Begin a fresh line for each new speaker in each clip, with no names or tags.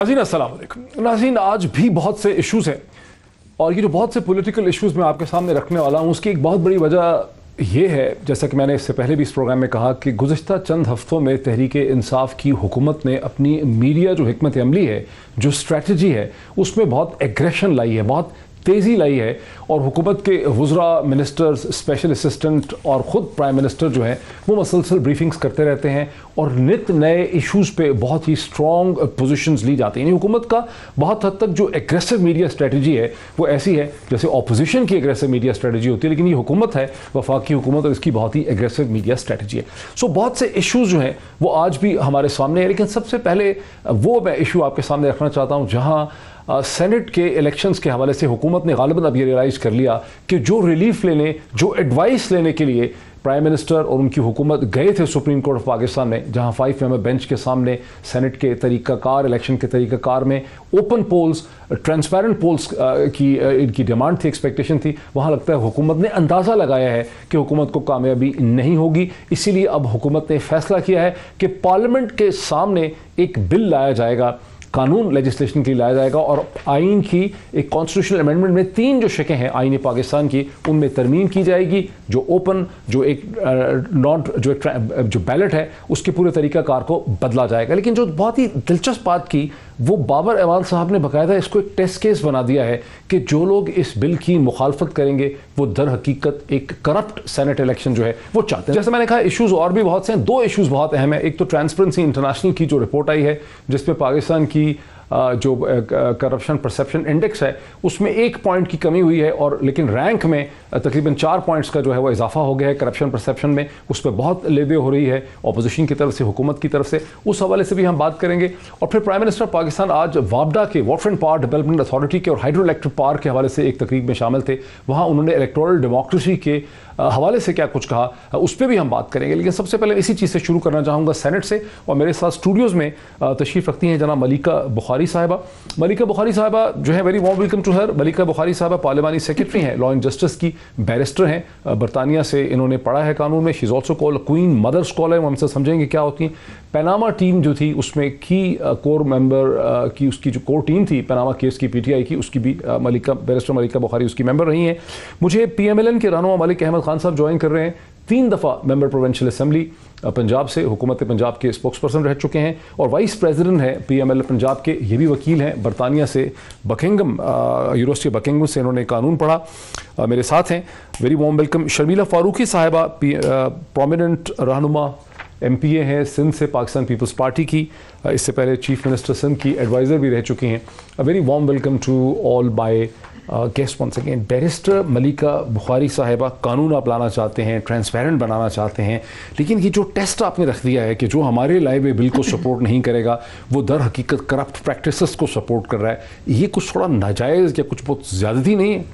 नाज़रीन अस्सलाम वालेकुम। नाज़रीन, आज भी बहुत से इश्यूज़ हैं और ये जो बहुत से पॉलिटिकल इश्यूज़ मैं आपके सामने रखने वाला हूँ उसकी एक बहुत बड़ी वजह ये है, जैसा कि मैंने इससे पहले भी इस प्रोग्राम में कहा, कि गुज़िश्ता चंद हफ्तों में तहरीक-ए-इंसाफ की हुकूमत ने अपनी मीडिया जो हिकमत अमली है, जो स्ट्रेटजी है, उसमें बहुत एग्रेशन लाई है, बहुत तेज़ी लाई है और हुकूमत के वज़रा, मिनिस्टर्स, स्पेशल असिस्टेंट और ख़ुद प्राइम मिनिस्टर जो हैं वो मसलसल ब्रीफिंग्स करते रहते हैं और नित नए इश्यूज़ पे बहुत ही स्ट्रॉन्ग पोजीशंस ली जाती हैं। हुकूमत का बहुत हद तक जो एग्रेसिव मीडिया स्ट्रेटजी है वो ऐसी है जैसे अपोजिशन की एग्रेसिव मीडिया स्ट्रेटजी होती है, लेकिन ये हुकूमत है, वफाकी हुकूमत, और इसकी बहुत ही एग्रेसिव मीडिया स्ट्रेटजी है। सो बहुत से इश्यूज़ जो हैं वो आज भी हमारे सामने है, लेकिन सबसे पहले वो मैं इशू आपके सामने रखना चाहता हूँ जहाँ सेनेट के इलेक्शंस के हवाले से हुकूमत ने गालिबन अब ये रियलाइज़ कर लिया कि जो रिलीफ लेने, जो एडवाइस लेने के लिए प्राइम मिनिस्टर और उनकी हुकूमत गए थे सुप्रीम कोर्ट ऑफ पाकिस्तान में, जहां 5 मेंबर बेंच के सामने सेनेट के तरीक़ाकार, इलेक्शन के तरीक़ाकार में ओपन पोल्स, ट्रांसपेरेंट पोल्स की इनकी डिमांड थी, एक्सपेक्टेशन थी, वहाँ लगता है हुकूमत ने अंदाज़ा लगाया है कि हुकूमत को कामयाबी नहीं होगी। इसीलिए अब हुकूमत ने फैसला किया है कि पार्लियामेंट के सामने एक बिल लाया जाएगा, कानून लेजिस्लेशन के लिए लाया जाएगा और आइन की एक कॉन्स्टिट्यूशनल अमेंडमेंट में 3 जो शकें हैं आइन पाकिस्तान की, उनमें तरमीम की जाएगी। जो ओपन, जो एक जो बैलेट है उसके पूरे तरीक़ाकार को बदला जाएगा। लेकिन जो बहुत ही दिलचस्प बात की वो बाबर अवान साहब ने बाकायदा इसको एक टेस्ट केस बना दिया है कि जो लोग इस बिल की मुखालफत करेंगे वो दर हकीकत एक करप्ट सेनेट इलेक्शन जो है वो चाहते हैं। जैसे मैंने कहा, इश्यूज़ और भी बहुत से हैं। 2 इश्यूज़ बहुत अहम है। एक तो ट्रांसपेरेंसी इंटरनेशनल की जो रिपोर्ट आई है जिसमें पाकिस्तान की जो करप्शन परसेप्शन इंडेक्स है उसमें 1 पॉइंट की कमी हुई है, और लेकिन रैंक में तकरीबन 4 पॉइंट्स का जो है वो इजाफा हो गया है करप्शन परसेप्शन में। उस पर बहुत लेबे हो रही है अपोजिशन की तरफ से, हुकूमत की तरफ से, उस हवाले से भी हम बात करेंगे। और फिर प्राइम मिनिस्टर पाकिस्तान आज वापडा के, water and power development authority के और हाइड्रो इलेक्ट्रिक पावर के हवाले से एक तकरीब में शामिल थे। वहाँ उन्होंने इलेक्टोरल डेमोक्रेसी के हवाले से क्या कुछ कहा, उस पर भी हम बात करेंगे। लेकिन सबसे पहले इसी चीज़ से शुरू करना चाहूँगा, सेनेट से। और मेरे साथ स्टूडियोज़ में तशरीफ़ रखती हैं जनाब मलिका बुखारी साहिबा। मलिका बुखारी साहिबा जो है, very warm welcome to her. Malika Bukhari sahiba पार्लियामानी सेक्रेटरी हैं, लॉ एंड जस्टिस की बैरिस्टर हैं, बरतानिया से इन्होंने पढ़ा है कानून में। She is also called queen mother scholar. हम हमसे समझेंगे क्या होती हैं। पनामा टीम जो थी उसमें की कोर मेंबर की, उसकी जो कोर टीम थी पनामा केस की, PTI की, उसकी भी बैरिस्टर मलिका बुखारी उसकी मेंबर रही हैं। मुझे PMLN के रहनुमा मलिक अहमद खान साहब ज्वाइन कर रहे हैं, 3 दफ़ा मेंबर प्रोविंशियल असम्बली पंजाब से, हुकूमत पंजाब के स्पोक्स पर्सन रह चुके हैं और वाइस प्रेसिडेंट हैं PML पंजाब के। ये भी वकील हैं, बरतानिया से, बकिंगम यूनिवर्सिटी बकिंगम से इन्होंने कानून पढ़ा। मेरे साथ हैं, very warm welcome, Sharmila Farooqui साहिबा, प्रोमिनेंट रहनुमा, MPA हैं सिंध से, पाकिस्तान पीपल्स पार्टी की, इससे पहले चीफ मिनिस्टर सिंध की एडवाइज़र भी रह चुकी हैं। Very warm welcome to all my guest once again. Barrister Malika Bukhari साहिबा, कानून आप लाना चाहते हैं, ट्रांसपेरेंट बनाना चाहते हैं, लेकिन ये जो टेस्ट आपने रख दिया है कि जो हमारे लाए हुए बिल को सपोर्ट नहीं करेगा वो दर हकीकत करप्ट प्रैक्टिसेस को सपोर्ट कर रहा है, ये कुछ थोड़ा नाजायज़ या कुछ बहुत ज़्यादती नहीं है?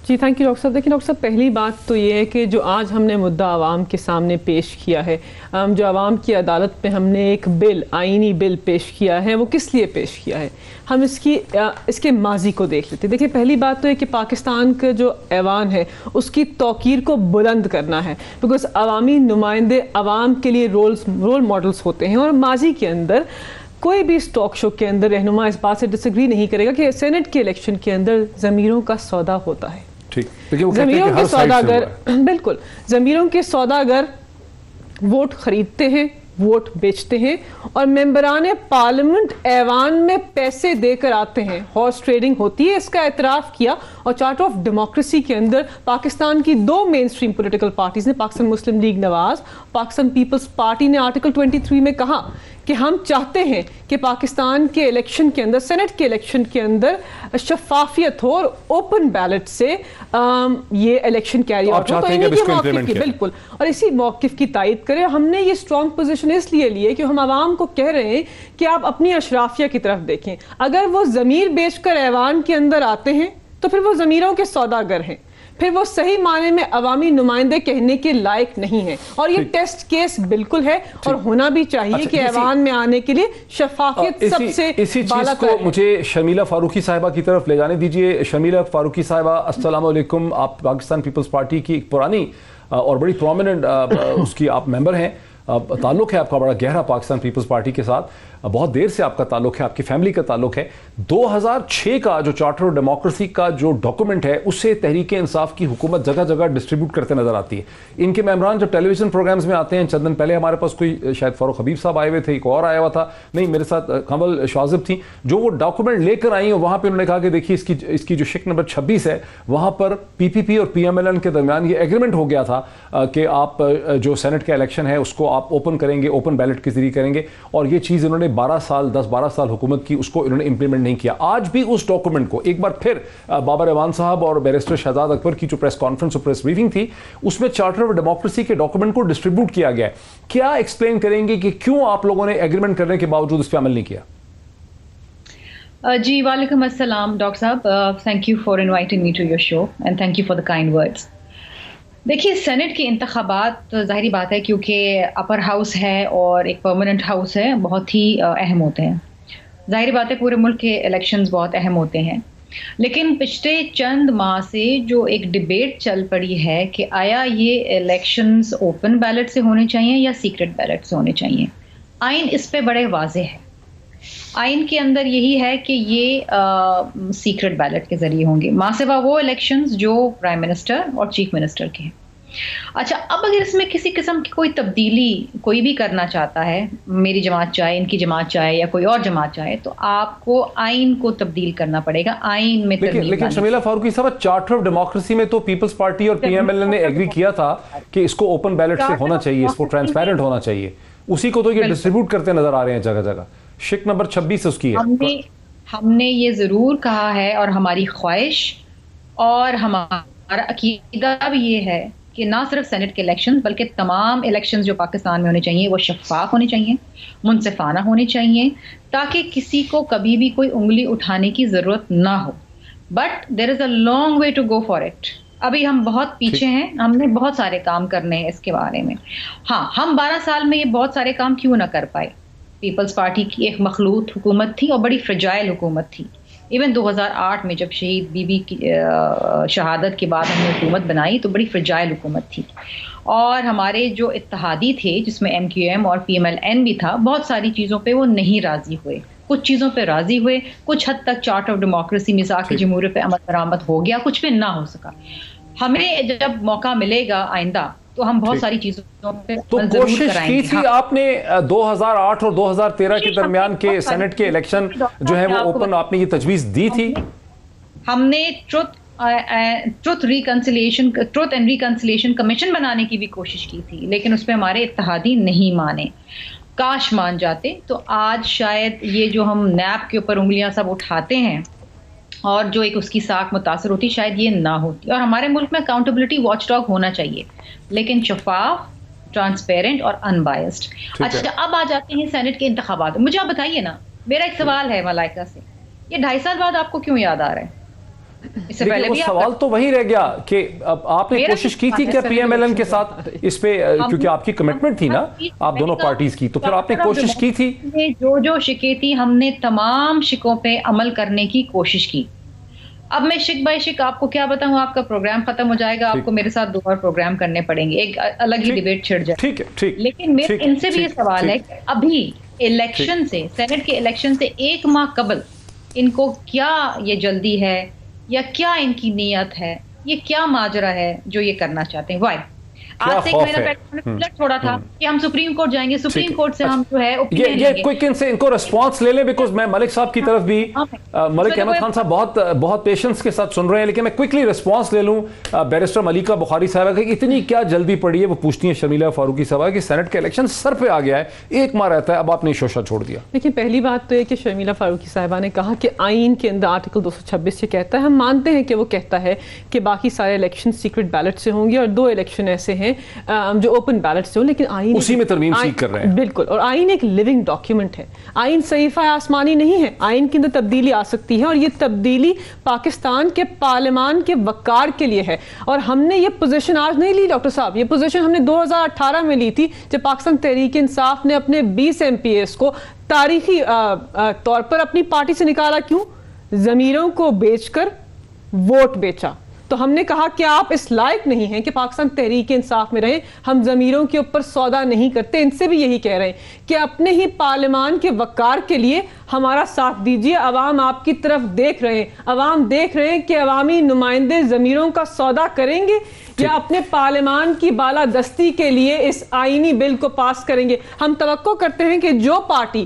जी, थैंक यू डॉक्टर साहब। देखिए डॉक्टर साहब, पहली बात तो ये है कि जो आज हमने मुद्दा आवाम के सामने पेश किया है, जो आवाम की अदालत में हमने एक बिल, आइनी बिल पेश किया है, वो किस लिए पेश किया है, हम इसके माजी को देख लेते हैं। देखिए, पहली बात तो है कि पाकिस्तान का जो ऐवान है उसकी तौकीर को बुलंद करना है, बिकॉज अवामी नुमाइंदे आवाम के लिए रोल मॉडल्स होते हैं। और माजी के अंदर कोई भी इस टॉक शो के अंदर रहनुमा इस बात से डिसएग्री नहीं करेगा कि सेनेट के इलेक्शन के अंदर ज़मीरों का सौदा होता है।
ठीक,
ज़मीरों के सौदागर, बिल्कुल, ज़मीरों के सौदागर वोट खरीदते हैं, वोट बेचते हैं और मेंबरान पार्लियामेंट ऐवान में पैसे देकर आते हैं। हॉर्स ट्रेडिंग होती है, इसका एतराफ़ किया। और चार्टर ऑफ डेमोक्रेसी के अंदर पाकिस्तान की 2 मेन स्ट्रीम पॉलिटिकल पार्टीज ने, पाकिस्तान मुस्लिम लीग नवाज, पाकिस्तान पीपल्स पार्टी ने आर्टिकल 23 में कहा कि हम चाहते हैं कि पाकिस्तान के इलेक्शन के अंदर, सेनेट के इलेक्शन के अंदर शफाफियत हो और ओपन बैलेट से ये इलेक्शन कैरी आउट हो। तो इन्हीं के मौक़िफ़ की, बिल्कुल, और इसी मौक़िफ़ की तायद करें। हमने ये स्ट्रॉन्ग पोजीशन इसलिए ली है कि हम आवाम को कह रहे हैं कि आप अपनी अशराफिया की तरफ देखें। अगर वो ज़मीर बेचकर ऐवान के अंदर आते हैं तो फिर वो ज़मीरों के सौदागर हैं, फिर वो सही माने में अवामी नुमाइंदे कहने के लायक नहीं है। और ये टेस्ट केस बिल्कुल है और होना भी चाहिए कि ऐवान में आने के लिए शफाफियत सबसे
इसी चीज को मुझे शर्मिला फारूकी साहिबा की तरफ ले जाने दीजिए। शर्मिला फारूकी साहिबा, अस्सलाम वालेकुम। आप पाकिस्तान पीपल्स पार्टी की एक पुरानी और बड़ी प्रोमिनेंट उसकी आप मेंबर हैं। ताल्लुक़ है आपका बड़ा गहरा पाकिस्तान पीपल्स पार्टी के साथ, बहुत देर से आपका ताल्लुक़ है, आपकी फैमिली का ताल्लुक़ है। 2006 का जो चार्टर ऑफ डेमोक्रेसी का जो डॉक्यूमेंट है उससे तहरीक इंसाफ की हुकूमत जगह जगह डिस्ट्रीब्यूट करते नजर आती है। इनके मेम्बरान जब टेलीविजन प्रोग्राम्स में आते हैं, चंद दिन पहले हमारे पास कोई शायद फारूक हबीब साहब आए हुए थे, एक और आया हुआ था, नहीं मेरे साथ कमल शाजिब थी, जो वो डॉक्यूमेंट लेकर आई और वहाँ पर उन्होंने कहा कि देखिए इसकी जो शिक नंबर 26 है वहाँ पर PPP और PMLN के दरमियान ये एग्रीमेंट हो गया था कि आप जो सेनेट का इलेक्शन है उसको आप ओपन करेंगे, ओपन बैलेट के जरिए करेंगे, और ये चीज़ इन्होंने 10-12 साल हुकूमत की, उसको इन्होंने इंप्लीमेंट नहीं किया। आज भी उस डॉक्यूमेंट को एक बार फिर बाबर एवान साहब और बैरिस्टर शहजाद अकबर की जो प्रेस कॉन्फ्रेंस और प्रेस ब्रीफिंग थी उसमें चार्टर ऑफ डेमोक्रेसी के डॉक्यूमेंट को डिस्ट्रीब्यूट किया गया है। क्या एक्सप्लेन करेंगे कि क्यों आप लोगों ने एग्रीमेंट करने के बावजूद इस पर अमल नहीं किया?
जी वालेकुम अस्सलाम डॉक्टर साहब, thank you for inviting me to your show and thank you for the kind words. देखिए सेनेट के इंतखाबात तो ज़ाहिरी बात है क्योंकि अपर हाउस है और एक परमानेंट हाउस है, बहुत ही अहम होते हैं। ज़ाहिरी बात है पूरे मुल्क के इलेक्शंस बहुत अहम होते हैं, लेकिन पिछले चंद माह से जो एक डिबेट चल पड़ी है कि आया ये इलेक्शंस ओपन बैलेट से होने चाहिए या सीक्रेट बैलेट से होने चाहिए, आइन इस पे बड़े वाज़ेह है। आइन के अंदर यही है कि ये सीक्रेट बैलेट के ज़रिए होंगे, मासिवा वो इलेक्शंस जो प्राइम मिनिस्टर और चीफ मिनिस्टर के हैं। अच्छा, अब अगर इसमें किसी किस्म की कोई तब्दीली कोई भी करना चाहता है, मेरी जमात चाहे, इनकी जमात चाहे या कोई और जमात चाहे, तो आपको आइन को तब्दील करना पड़ेगा, आइन में
लेकिन शमीला फारूकी साहब, चार्टर ऑफ डेमोक्रेसी में तो पीपल्स पार्टी और PMLN ने एग्री किया था कि इसको ओपन बैलेट से होना चाहिए, इसको ट्रांसपेरेंट होना चाहिए, उसी को तो ये डिस्ट्रीब्यूट करते नजर आ रहे हैं जगह जगह। शिक नंबर 26 उसकी है।
हमने ये ज़रूर कहा है और हमारी ख्वाहिश और हमारा अकीदा भी ये है कि ना सिर्फ सेनेट के इलेक्शन बल्कि तमाम इलेक्शंस जो पाकिस्तान में होने चाहिए वो शफाफ होने चाहिए, मुनसिफाना होने चाहिए, ताकि किसी को कभी भी कोई उंगली उठाने की ज़रूरत ना हो। But there is a long way to go for it. अभी हम बहुत पीछे हैं, हमने बहुत सारे काम करने हैं इसके बारे में। हाँ, हम 12 साल में ये बहुत सारे काम क्यों ना कर पाए। पीपल्स पार्टी की एक मखलूत हुकूमत थी और बड़ी फ्रजाइल हुकूमत थी। इवन 2008 में जब शहीद बीबी की शहादत के बाद हमने हुकूमत बनाई तो बड़ी फ्रजाइल हुकूमत थी, और हमारे जो इत्तेहादी थे जिसमें MQM और PMLN भी था, बहुत सारी चीज़ों पे वो नहीं राज़ी हुए, कुछ चीज़ों पे राज़ी हुए, कुछ हद तक चार्टर ऑफ डेमोक्रेसी मिसाक जमहूरियत पे अमल दरामद हो गया, कुछ पे ना हो सका। हमें जब मौका मिलेगा आइंदा तो हम बहुत सारी चीजों पे
तो कोशिश की थी आपने 2008 और 2013 के दरमियान के सेनेट के इलेक्शन जो है वो ओपन, आपने ये तजवीज़ दी थी?
हमने ट्रुथ एंड रिकंसिलिएशन कमीशन बनाने की भी कोशिश की थी, लेकिन उस पर हमारे इत्तेहादी नहीं माने। काश मान जाते तो आज शायद ये जो हम नैब के ऊपर उंगलियां सब उठाते हैं और जो एक उसकी साख मुतासर होती, शायद ये ना होती। और हमारे मुल्क में अकाउंटेबिलिटी वॉचडॉग होना चाहिए, लेकिन शफाफ, ट्रांसपेरेंट और अनबायस्ड। अच्छा, अब आ जाते हैं सेनेट के इंतखाबात। मुझे आप बताइए ना, मेरा एक सवाल है मलाइका से, ये 2.5 साल बाद आपको क्यों याद आ रहा है? इससे पहले भी
सवाल तो वही रह गया कि अब आपने कोशिश की थी क्या PMLN के साथ इस पे, क्योंकि आपकी कमिटमेंट थी ना आप दोनों पार्टीज की, तो फिर आपने कोशिश की थी?
जो शिकें थी हमने तमाम शिकों पे अमल करने की कोशिश की। अब मैं शिक बाय शिक आपको क्या बताऊं, आपका प्रोग्राम खत्म हो जाएगा, आपको मेरे साथ 2 और प्रोग्राम करने पड़ेंगे, एक अलग ही डिबेट छिड़ जाए।
ठीक है,
लेकिन मेरे इनसे भी ये सवाल है कि अभी इलेक्शन से, सेनेट के इलेक्शन से 1 माह कबल इनको क्या ये जल्दी है या क्या इनकी नीयत है, ये क्या माजरा है जो ये करना चाहते हैं? वाई आज से 1 महीना पहले छोड़ा था कि हम सुप्रीम कोर्ट जाएंगे, सुप्रीम कोर्ट से हम जो है
ये क्विक इनसे इनको रिस्पांस ले लें, बिकॉज मैं मलिक साहब की तरफ भी, मलिक अहमद खान साहब बहुत पेशेंस के साथ सुन रहे हैं, लेकिन मैं क्विकली रिस्पांस ले लूं बैरिस्टर मलिका बुखारी साहब की, इतनी क्या जल्दी पड़ी है? वो पूछती है शर्मिला फारूकी साहब कि सेनेट का इलेक्शन सर पे आ गया है, 1 माह रहता है, अब आपने शोशा छोड़ दिया।
देखिए, पहली बात तो है कि शर्मिला फारूकी साहबा ने कहा कि आइन के अंदर आर्टिकल 226 ये कहता है, हम मानते हैं कि वो कहता है कि बाकी सारे इलेक्शन सीक्रेट बैलेट से होंगे और 2 इलेक्शन ऐसे हैं जो ओपन बैलेट से हो, लेकिन आइन
उसी में तरमीम सीख कर रहे हैं।
बिल्कुल, और आइन एक लिविंग डॉक्यूमेंट है, आइन सहीफा आसमानी नहीं है, आइन के अंदर तब्दीली आ सकती है और ये तब्दीली पाकिस्तान के पार्लियामान के वकार के लिए है। और हमने ये पोजीशन आज नहीं ली डॉक्टर साहब, ये पोजीशन हमने 2018 में ली थी जब पाकिस्तान तहरीक इंसाफ ने अपने 20 MPs को तारीखी तौर पर अपनी पार्टी से निकाला। क्यों? ज़मीरों को बेचकर वोट बेचा, تو ہم نے کہا کہ آپ اس لائق نہیں ہیں کہ پاکستان تحریک انصاف میں رہیں, ہم ضمیروں کے اوپر سودا نہیں کرتے. ان سے بھی یہی کہہ رہے ہیں کہ اپنے ہی پارلیمان کے وقار کے لیے ہمارا ساتھ دیجیے. عوام آپ کی طرف دیکھ رہے ہیں, عوام دیکھ رہے ہیں کہ عوامی نمائندے ضمیروں کا سودا کریں گے یا اپنے پارلیمان کی بالادستی کے لیے اس آئینی بل کو پاس کریں گے. ہم توقع کرتے ہیں کہ جو پارٹی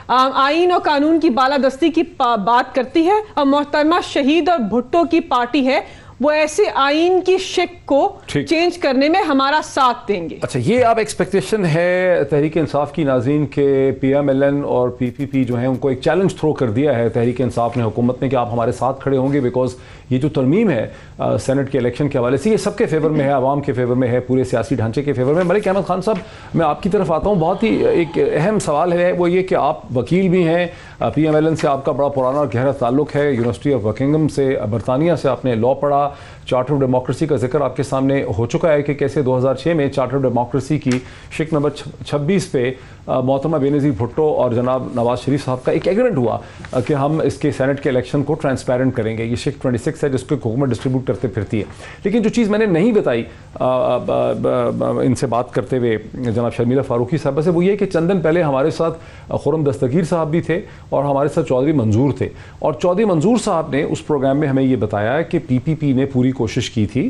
آئین اور قانون کی بالادستی کی بات کرتی ہے اور محترمہ شہید اور بھٹو کی پارٹی ہے, وہ ایسے آئین کی شک کو چینج کرنے میں ہمارا ساتھ دیں گے.
اچھا, یہ اب ایکسپیکٹیشن ہے تحریک انصاف کی ناظرین کے پی ایم ایل این اور پی پی پی جو ہیں ان کو ایک چیلنج تھرو کر دیا ہے تحریک انصاف نے حکومت نے کہ آپ ہمارے ساتھ کھڑے ہوں گے, بیکاز یہ جو ترمیم ہے سینٹ کے الیکشن کے حوالے سے یہ سب کے فیور میں ہے, عوام کے فیور میں ہے, پورے سیاسی ڈھانچے کے فیور میں. ملک احمد خان صاحب, میں آپ کی طرف آتا ہوں. بہت ہی ایک اہم سوال ہے, وہ یہ کہ آپ وکیل بھی ہیں, پی ایم ایل این سے آپ کا بڑا پرانا اور گہرا تعلق ہے, یونیورسٹی آف بکنگھم سے برطانیہ سے آپ نے لاء پڑھا, چارٹر آف ڈیموکریسی کا ذکر آپ کے سامنے ہو چکا ہے کہ کیسے 2006 میں چارٹر آف ڈیموکریسی کی شک نمبر 26 پہ محترمہ بے نظیر بھٹو اور جناب نواز شریف صاحب کا ایک ایگریمنٹ ہوا کہ ہم اس کے سینٹ کے الیکشن کو ٹرانسپیرنٹ کریں گے. یہ شک 26 ہے جس کو حکومت ڈسٹریبیوٹ کرتے پھرتی ہے. لیکن جو چیز میں نے نہیں بتائی ان سے بات کرتے ہوئے جناب شرمیلا فاروقی صاحبہ سے, وہ یہ کہ چند دن پہلے ہمارے ساتھ خرم دستگیر صاحب بھی تھے اور ہمارے ساتھ چودھری منظور تھے, اور چودھری منظور صاحب نے اس پروگرام میں ہمیں یہ بتایا کہ پی پی پی نے پوری کوشش کی تھی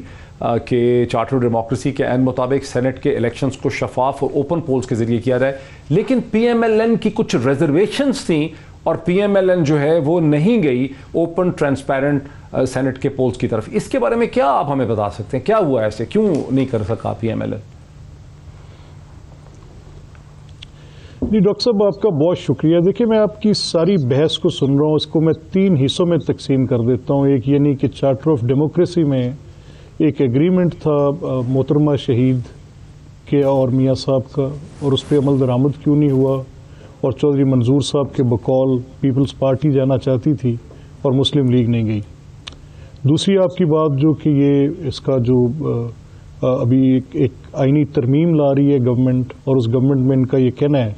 کہ چارٹر ڈیموکریسی کے عین مطابق سینٹ کے الیکشنز کو شفاف اور اوپن پولز کے ذریعے کیا جائے, لیکن پی ایم ایل این کی کچھ ریزرویشنز تھیں اور پی ایم ایل این جو ہے وہ نہیں گئی اوپن ٹرانسپیرنٹ سینٹ کے پولز کی طرف. اس کے بارے میں کیا آپ ہمیں بتا سکتے ہیں, کیا ہوا ایسے, کیوں نہیں کر سکا پی ایم ایل این؟
جی ڈاکٹر صاحب, آپ کا بہت شکریہ. دیکھیں, میں آپ کی ساری بحث کو سن رہا ہوں, اس کو میں 3 حصوں میں تقسیم کر دیتا ہوں. ایک یعنی کہ چارٹر آف ڈیموکریسی میں ایک ایگریمنٹ تھا محترمہ شہید کے اور میاں صاحب کا, اور اس پہ عمل درآمد کیوں نہیں ہوا, اور چودھری منظور صاحب کے بقول پیپلز پارٹی جانا چاہتی تھی اور مسلم لیگ نہیں گئی. دوسری آپ کی بات جو کہ یہ اس کا جو ابھی ایک آئینی ترمیم لا رہی ہے گورنمنٹ, اور اس گورنمنٹ میں ان کا یہ کہنا ہے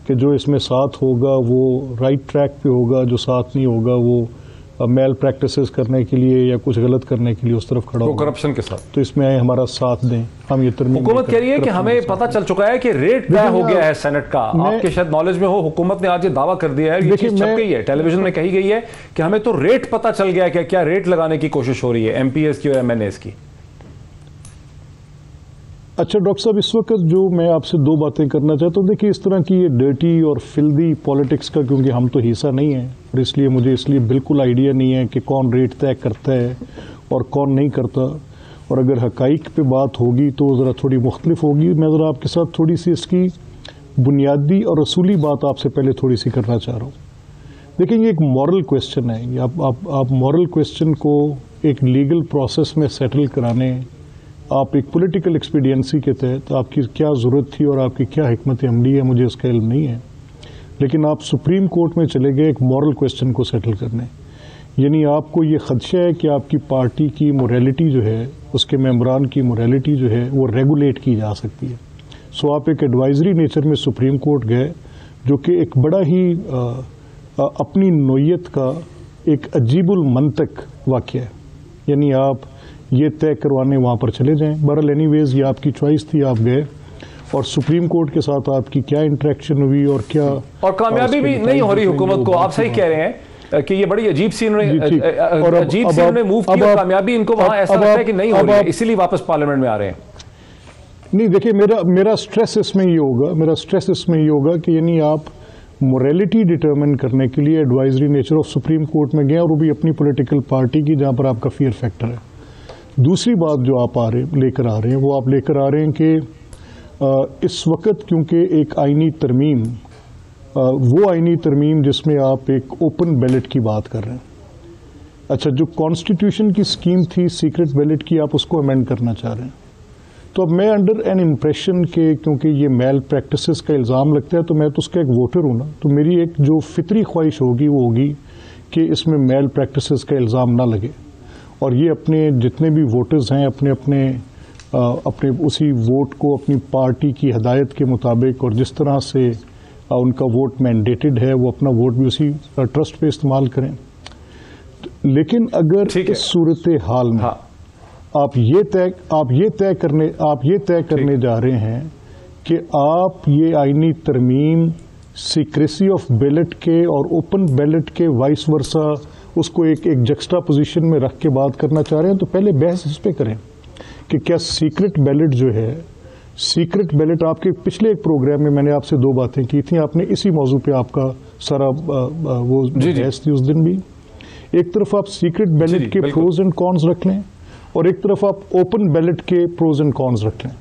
کہ جو اس میں ساتھ ہوگا وہ رائٹ ٹریک پہ ہوگا, جو ساتھ نہیں ہوگا وہ میل پریکٹسز کرنے کے لیے یا کچھ غلط کرنے کے لیے اس طرف کھڑا ہوگا,
کرپشن کے ساتھ.
تو اس میں آئے ہمارا ساتھ دیں. ہم یہ ترمیم
حکومت کہہ رہی ہے کہ ہمیں پتہ چل چکا ہے کہ ریٹ طے ہو گیا ہے سینٹ کا. آپ کے شاید نالج میں ہو, حکومت نے آج یہ دعویٰ کر دیا ہے, یہ چیز چھپ گئی ہے, ٹیلی ویژن میں کہی گئی ہے کہ ہمیں تو ریٹ پتہ چل گیا ہے. کیا ریٹ لگانے کی کوشش ہو رہی ہے ایم پی ایس کی اور ایم این ایس کی؟
اچھا ڈاکٹر صاحب, اس وقت جو میں آپ سے 2 باتیں کرنا چاہتا ہوں. دیکھیے, اس طرح کی یہ ڈرٹی اور فلدی پالیٹکس کا کیونکہ ہم تو حصہ نہیں ہیں, اور اس لیے مجھے اس لیے بالکل آئیڈیا نہیں ہے کہ کون ریٹ طے کرتا ہے اور کون نہیں کرتا, اور اگر حقائق پہ بات ہوگی تو ذرا تھوڑی مختلف ہوگی. میں ذرا آپ کے ساتھ تھوڑی سی اس کی بنیادی اور اصولی بات آپ سے پہلے تھوڑی سی کرنا چاہ رہا ہوں. دیکھیں, یہ ایک مورل کویسچن ہے. آپ مورل کویسچن کو ایک لیگل پروسیس میں سیٹل کرانے, آپ ایک پولیٹیکل ایکسپیڈینسی کے تحت آپ کی کیا ضرورت تھی اور آپ کی کیا حکمت عملی ہے, مجھے اس کا علم نہیں ہے. لیکن آپ سپریم کورٹ میں چلے گئے ایک مورل کویسچن کو سیٹل کرنے, یعنی آپ کو یہ خدشہ ہے کہ آپ کی پارٹی کی موریلٹی جو ہے, اس کے ممبران کی موریلٹی جو ہے وہ ریگولیٹ کی جا سکتی ہے. سو آپ ایک ایڈوائزری نیچر میں سپریم کورٹ گئے, جو کہ ایک بڑا ہی اپنی نوعیت کا ایک عجیب المنطق واقعہ ہے. یعنی آپ یہ طے کروانے وہاں پر چلے جائیں. بہرحال اینی ویز یہ آپ کی چوائس تھی, آپ گئے, اور سپریم کورٹ کے ساتھ آپ کی کیا انٹریکشن ہوئی اور کیا,
اور کامیابی بھی نہیں ہو رہی حکومت کو. آپ صحیح کہہ رہے ہیں کہ یہ بڑی عجیب سی انہوں نے موو کی, اور کامیابی ان کو وہاں ایسا لگتا ہے کہ نہیں ہو رہی ہے, اسی لیے واپس پارلیمنٹ میں آ رہے ہیں.
نہیں دیکھیں, میرا سٹریس اس میں یہ ہوگا کہ یعنی آپ موریلٹی ڈٹرمن کرنے کے لیے advisory nature of supreme court میں گئے, اور وہ بھی اپنی پولیٹیکل پارٹی کی جہاں پر آپ کا فیئر فیکٹر ہے. دوسری بات جو آپ لے کر آ رہے ہیں, وہ آپ لے کر آ رہے ہیں کہ اس وقت کیونکہ ایک آئینی ترمیم, وہ آئینی ترمیم جس میں آپ ایک اوپن بیلٹ کی بات کر رہے ہیں. اچھا, جو کانسٹیٹیوشن کی سکیم تھی سیکرٹ بیلٹ کی, آپ اس کو امینڈ کرنا چاہ رہے ہیں. تو اب میں انڈر این امپریشن کہ کیونکہ یہ میل پریکٹسز کا الزام لگتا ہے, تو میں تو اس کا ایک ووٹر ہوں نا, تو میری ایک جو فطری خواہش ہوگی وہ ہوگی کہ اس میں میل پریکٹسز کا الزام نہ لگے, اور یہ اپنے جتنے بھی ووٹرز ہیں اپنے اسی ووٹ کو اپنی پارٹی کی ہدایت کے مطابق, اور جس طرح سے ان کا ووٹ مینڈیٹڈ ہے, وہ اپنا ووٹ بھی اسی ٹرسٹ پہ استعمال کریں. لیکن اگر اس صورت حال میں آپ یہ طے کرنے جا رہے ہیں کہ آپ یہ آئینی ترمیم سیکریسی آف بیلٹ کے اور اوپن بیلٹ کے وائس ورسا اس کو ایک جکسٹا پوزیشن میں رکھ کے بات کرنا چاہ رہے ہیں، تو پہلے بحث اس پہ کریں کہ کیا سیکرٹ بیلٹ جو ہے، سیکرٹ بیلٹ آپ کے پچھلے ایک پروگرام میں نے آپ سے 2 باتیں کی تھیں، آپ نے اسی موضوع پہ آپ کا سارا وہ بحث تھی اس دن بھی. ایک طرف آپ سیکرٹ بیلٹ کے پروز اینڈ کونز رکھ لیں اور ایک طرف آپ اوپن بیلٹ کے پروز اینڈ کونز رکھ لیں.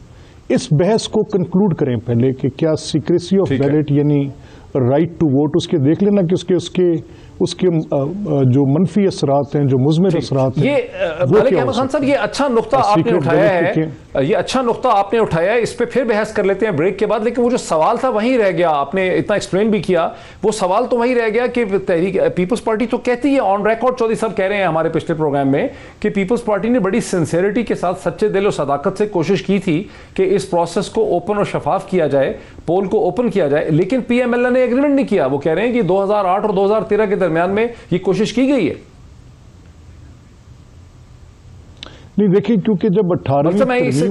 اس بحث کو کنکلوڈ کریں پہلے کہ کیا سیکریسی آف بیلٹ یعنی رائٹ ٹو ووٹ اس کے دیکھ لینا کہ اس کے جو منفی اثرات ہیں، جو مضمر اثرات ہیں.
ملک احمد خان صاحب، یہ اچھا نقطہ آپ نے اٹھایا ہے، اس پہ پھر بحث کر لیتے ہیں بریک کے بعد. لیکن وہ جو سوال تھا وہیں رہ گیا، آپ نے اتنا ایکسپلین بھی کیا، وہ سوال تو وہیں رہ گیا کہ تحریک پیپلز پارٹی تو کہتی ہے آن ریکارڈ، چودھری صاحب کہہ رہے ہیں ہمارے پچھلے پروگرام میں کہ پیپلز پارٹی نے بڑی سنسیئرٹی کے ساتھ سچے دل اور صداقت سے کوشش کی تھی کہ اس پروسیس کو اوپن اور شفاف کیا جائے، پول کو اوپن کیا جائے. لیکن پی ایم ایل اے نے ایگریمنٹ نہیں کیا. وہ کہہ رہے ہیں کہ 2008 اور 2013 کے درمیان میں یہ کوشش کی گئی ہے.
نہیں دیکھیں، کیونکہ جب 18
میں اس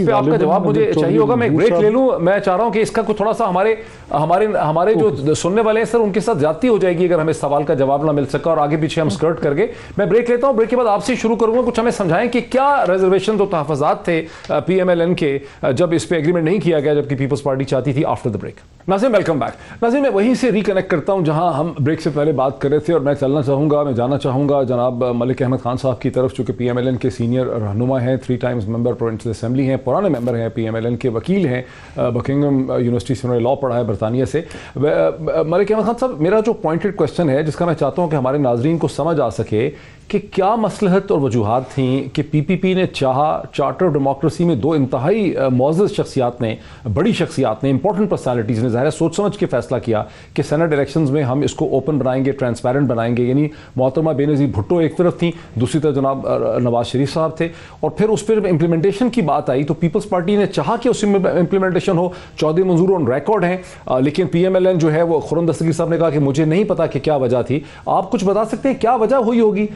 پہ آپ کا جواب مجھے چاہیے ہوگا. میں ایک بریک لے لوں. میں چاہ رہا ہوں کہ اس کا کچھ تھوڑا سا ہمارے جو سننے والے ہیں سر، ان کے ساتھ زیادتی ہو جائے گی اگر ہمیں اس سوال کا جواب نہ مل سکا اور آگے پیچھے ہم سکرٹ کر گئے. میں بریک لیتا ہوں. بریک کے بعد آپ سے شروع کروں گا. کچھ ہمیں سمجھائیں کہ کیا ریزرویشن اور تحفظات تھے پی ایم ایل این کے جب اس پہ ایگریمنٹ نہیں کیا گیا، جبکہ پیپلز پارٹی چاہتی تھی. After the break. ناظرین ویلکم بیک. ناظرین میں وہیں سے ریکنیکٹ کرتا ہوں جہاں ہم بریک سے پہلے بات کر رہے تھے، اور میں جانا چاہوں گا جناب ملک احمد خان صاحب کی طرف، چونکہ پی ایم ایل این کے سینئر رہنما ہیں، 3 ٹائمز ممبر پروونشل اسمبلی ہیں، پرانے ممبر ہیں، پی ایم ایل این کے وکیل ہیں، بکنگھم یونیورسٹی سے انہوں نے لا پڑھا ہے برطانیہ سے. ملک احمد خان صاحب، میرا جو پوائنٹڈ کوشچن ہے جس کا میں چاہتا ہوں کہ ہمارے ناظرین کو سمجھ آ سکے کہ کیا مصلحت اور وجوہات تھیں کہ پی پی پی نے چاہا چارٹر ڈیموکریسی میں 2 انتہائی معزز شخصیات نے، بڑی شخصیات نے، امپورٹنٹ پرسنالٹیز نے ظاہر ہے سوچ سمجھ کے فیصلہ کیا کہ سینٹ الیکشنز میں ہم اس کو اوپن بنائیں گے، ٹرانسپیرنٹ بنائیں گے. یعنی محترمہ بے نظیر بھٹو ایک طرف تھیں، دوسری طرف جناب نواز شریف صاحب تھے. اور پھر اس پر امپلیمنٹیشن کی بات آئی تو پیپلز پارٹی نے چاہا کہ اس میں امپلیمنٹیشن ہو. چودھری منظور آن ریکارڈ ہیں، لیکن پی ایم ایل این جو ہے وہ خرم دستگیر صاحب نے کہا کہ مجھے نہیں پتا کہ کیا وجہ تھی. آپ کچھ بتا سکتے ہیں کیا وجہ ہوئی ہوگی